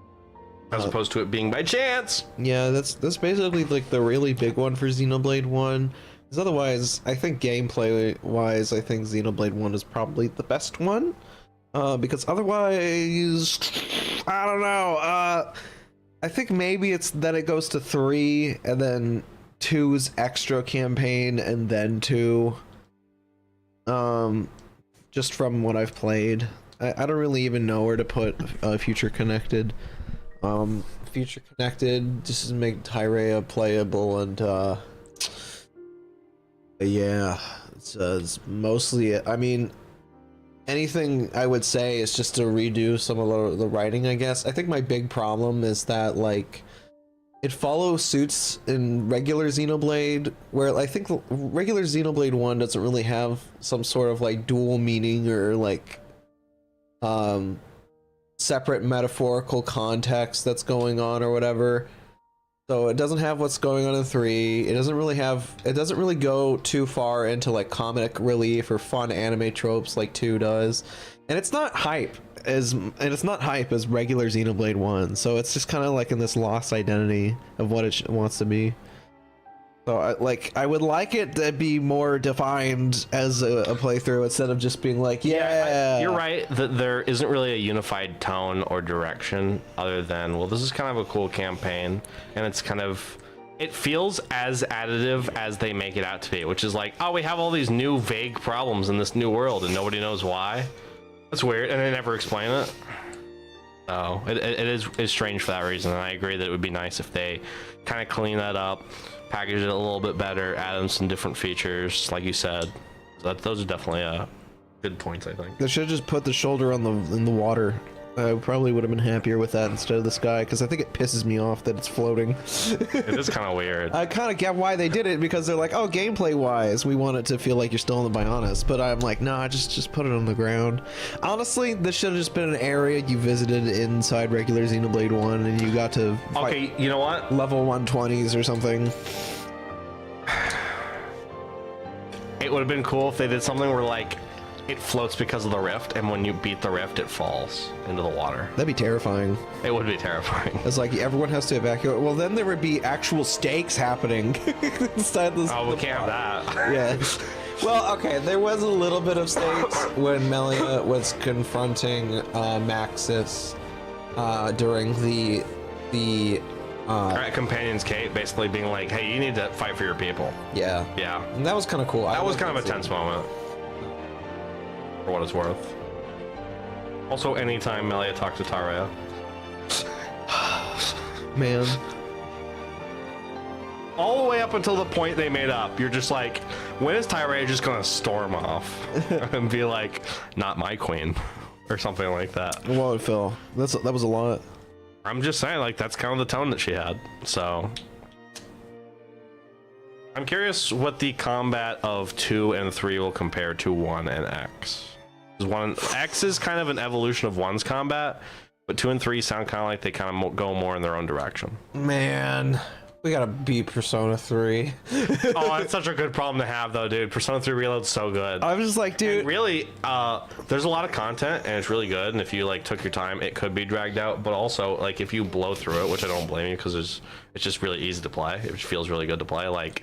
As opposed to it being by chance. Yeah, that's basically like the really big one for Xenoblade 1. Because otherwise, I think gameplay-wise, I think Xenoblade 1 is probably the best one. Because otherwise, I don't know. I think maybe it's that it goes to 3, and then 2's extra campaign, and then 2. Just from what I've played. I don't really even know where to put Future Connected. Future Connected just to make Tyrea playable, and yeah, it's mostly it. I mean, anything I would say is just to redo some of the writing, I guess. I think my big problem is that, like, it follows suits in regular Xenoblade, where I think regular Xenoblade 1 doesn't really have some sort of, like, dual meaning or, like, separate metaphorical context that's going on or whatever. So it doesn't have what's going on in 3. It doesn't really go too far into like comic relief or fun anime tropes like 2 does. And it's not hype as regular Xenoblade 1. So it's just kind of like in this lost identity of what it wants to be. So I would like it to be more defined as a playthrough instead of just being like, yeah. You're right that there isn't really a unified tone or direction other than, well, this is kind of a cool campaign, and it's kind of, it feels as additive as they make it out to be, which is like, oh, we have all these new vague problems in this new world and nobody knows why. That's weird, and they never explain it. So it's strange for that reason, and I agree that it would be nice if they kind of clean that up, package it a little bit better, add in some different features, like you said. So those are definitely good points, I think. They should have just put the shoulder in the water. I probably would have been happier with that instead of the sky, because I think it pisses me off that it's floating. It is kind of weird. I kind of get why they did it, because they're like, oh, gameplay wise, we want it to feel like you're still in the Bionis. But I'm like, nah, just put it on the ground. Honestly, this should have just been an area you visited inside regular Xenoblade 1, and you got to okay, you know what? Level 120s or something. It would have been cool if they did something where, like, it floats because of the rift, and when you beat the rift, it falls into the water. That'd be terrifying. It would be terrifying. It's like everyone has to evacuate. Well, then there would be actual stakes happening inside this. Oh, we can't have that. Yeah. Well, okay, there was a little bit of stakes when Melia was confronting Maxis during the Companion's Kate basically being like, hey, you need to fight for your people. Yeah. Yeah. And that was kind of cool. That was kind of a tense moment. For what it's worth. Also, anytime Melia talks to Tyrea. Man. All the way up until the point they made up, you're just like, when is Tyrea just gonna storm off and be like, not my queen, or something like that? Well, Phil, that was a lot. I'm just saying, like, that's kind of the tone that she had. So I'm curious what the combat of 2 and 3 will compare to 1 and X. 'Cause X is kind of an evolution of 1's combat, but 2 and 3 sound kind of like they kind of go more in their own direction. Man, we gotta beat Persona 3. Oh, it's such a good problem to have, though, dude. Persona 3 Reload's so good. I'm just like, dude. And really, there's a lot of content, and it's really good. And if you like took your time, it could be dragged out. But also, like, if you blow through it, which I don't blame you, because it's just really easy to play. It feels really good to play. Like,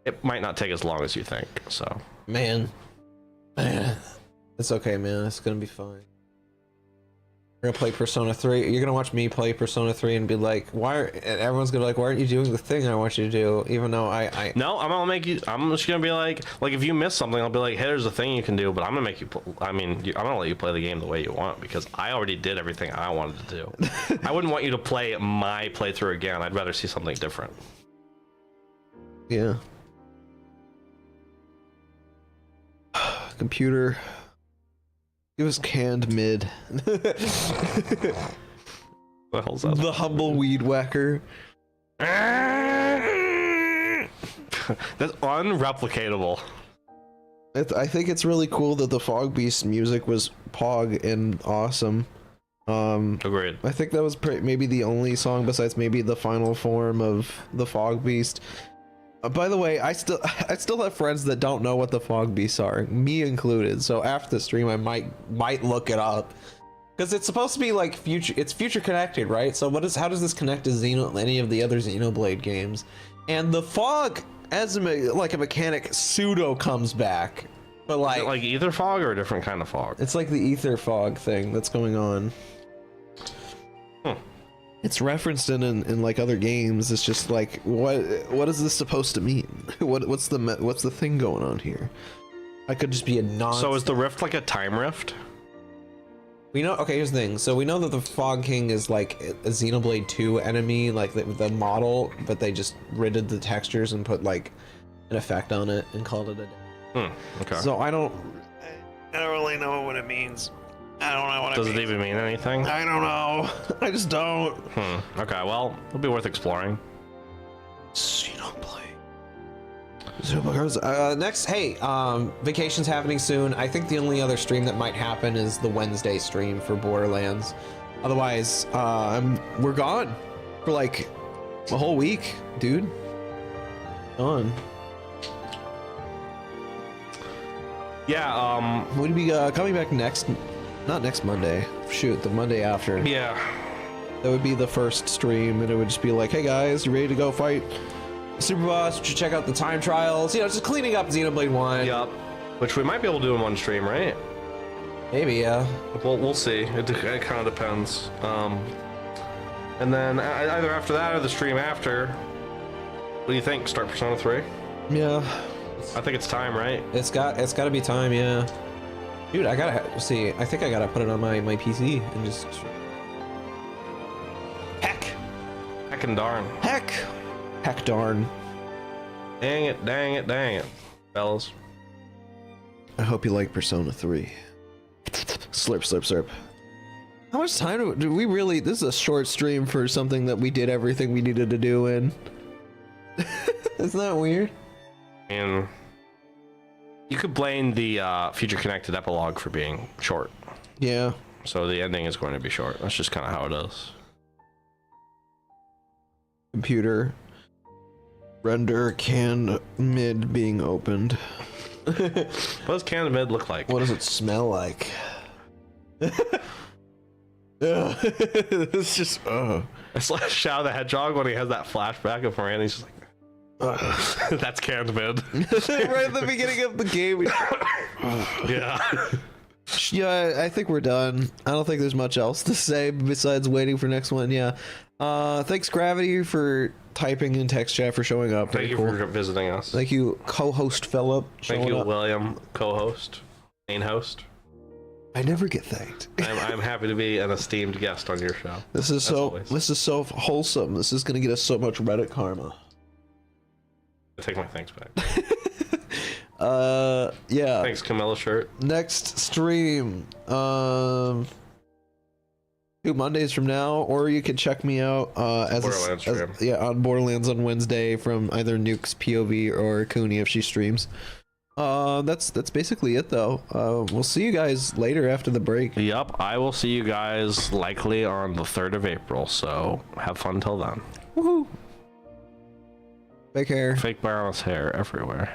it might not take as long as you think. So, Man, it's okay, man. It's gonna be fine. We're gonna play Persona 3. You're gonna watch me play Persona 3 and be like, and everyone's gonna be like, why aren't you doing the thing I want you to do? Even though no, I'm just gonna be like if you miss something, I'll be like, hey, there's a thing you can do, but I'm gonna make you. I'm gonna let you play the game the way you want, because I already did everything I wanted to do. I wouldn't want you to play my playthrough again. I'd rather see something different. Yeah. Computer. It was canned mid. What the hell's that? The humble weed whacker. That's unreplicatable. I think it's really cool that the Fog Beast music was pog and awesome. Agreed. I think that was maybe the only song besides maybe the final form of the Fog Beast. By the way, I still have friends that don't know what the Fog Beasts are, me included. So after the stream, I might look it up, because it's supposed to be like future connected, right? So how does this connect to any of the other Xenoblade games? And the fog as a mechanic pseudo comes back, but Is it like ether fog or a different kind of fog? it's like the ether fog thing that's going on. It's referenced in like other games. It's just like, what is this supposed to mean? What's the thing going on here? I could just be a non. So is the rift like a time rift? We know. Okay, here's the thing. So we know that the Fog King is like a Xenoblade 2 enemy, like the model, but they just ridded the textures and put like an effect on it and called it a day. Okay. So I don't really know what it means. I don't know what Does it even mean anything? I don't know. I just don't. Okay, well, it'll be worth exploring. Xenoblade. Next, hey, vacation's happening soon. I think the only other stream that might happen is the Wednesday stream for Borderlands. Otherwise, we're gone for like a whole week, dude. Gone. Yeah, We'd be coming back not next Monday. Shoot, the Monday after. yeah. That would be the first stream, and it would just be like, hey guys, you ready to go fight Super Boss? You should check out the time trials. You know, just cleaning up Xenoblade 1. Yup. Which we might be able to do in one stream, right? Maybe, yeah. Well, we'll see. It kind of depends. And then either after that or the stream after. What do you think? Start Persona 3? Yeah. I think it's time, right? It's got to be time, yeah. Dude, I gotta see. I think I gotta put it on my PC and just. Heck and darn. Heck darn. Dang it, dang it, dang it. Fellas. I hope you like Persona 3. Slurp, slurp, slurp. How much time do we really? This is a short stream for something that we did everything we needed to do in. Isn't that weird? And you could blame the future connected epilogue for being short. Yeah. So the ending is going to be short. That's just kind of how it is. Computer. Render canned mid being opened. What does canned mid look like? What does it smell like? It's just It's like Shadow the Hedgehog when he has that flashback of Miranda. He's just like, that's canned mid. right at the beginning of the game. Yeah. Yeah, I think we're done. I don't think there's much else to say besides waiting for next one. Yeah. Thanks Gravity for typing in text chat, for showing up. Thank you for visiting us. Thank you, co-host Philip. Thank you, up. William, co-host, main host. I never get thanked. I'm happy to be an esteemed guest on your show. This is so wholesome. This is gonna get us so much Reddit karma. I take my thanks back. Yeah. Thanks, Camilla shirt. Next stream. 2 Mondays from now, or you can check me out Borderlands stream. on Borderlands on Wednesday from either Nuke's POV or Cooney if she streams. That's basically it though. We'll see you guys later after the break. Yup, I will see you guys likely on the 3rd of April, so have fun till then. Woohoo! Take care. Fake Baroness hair everywhere.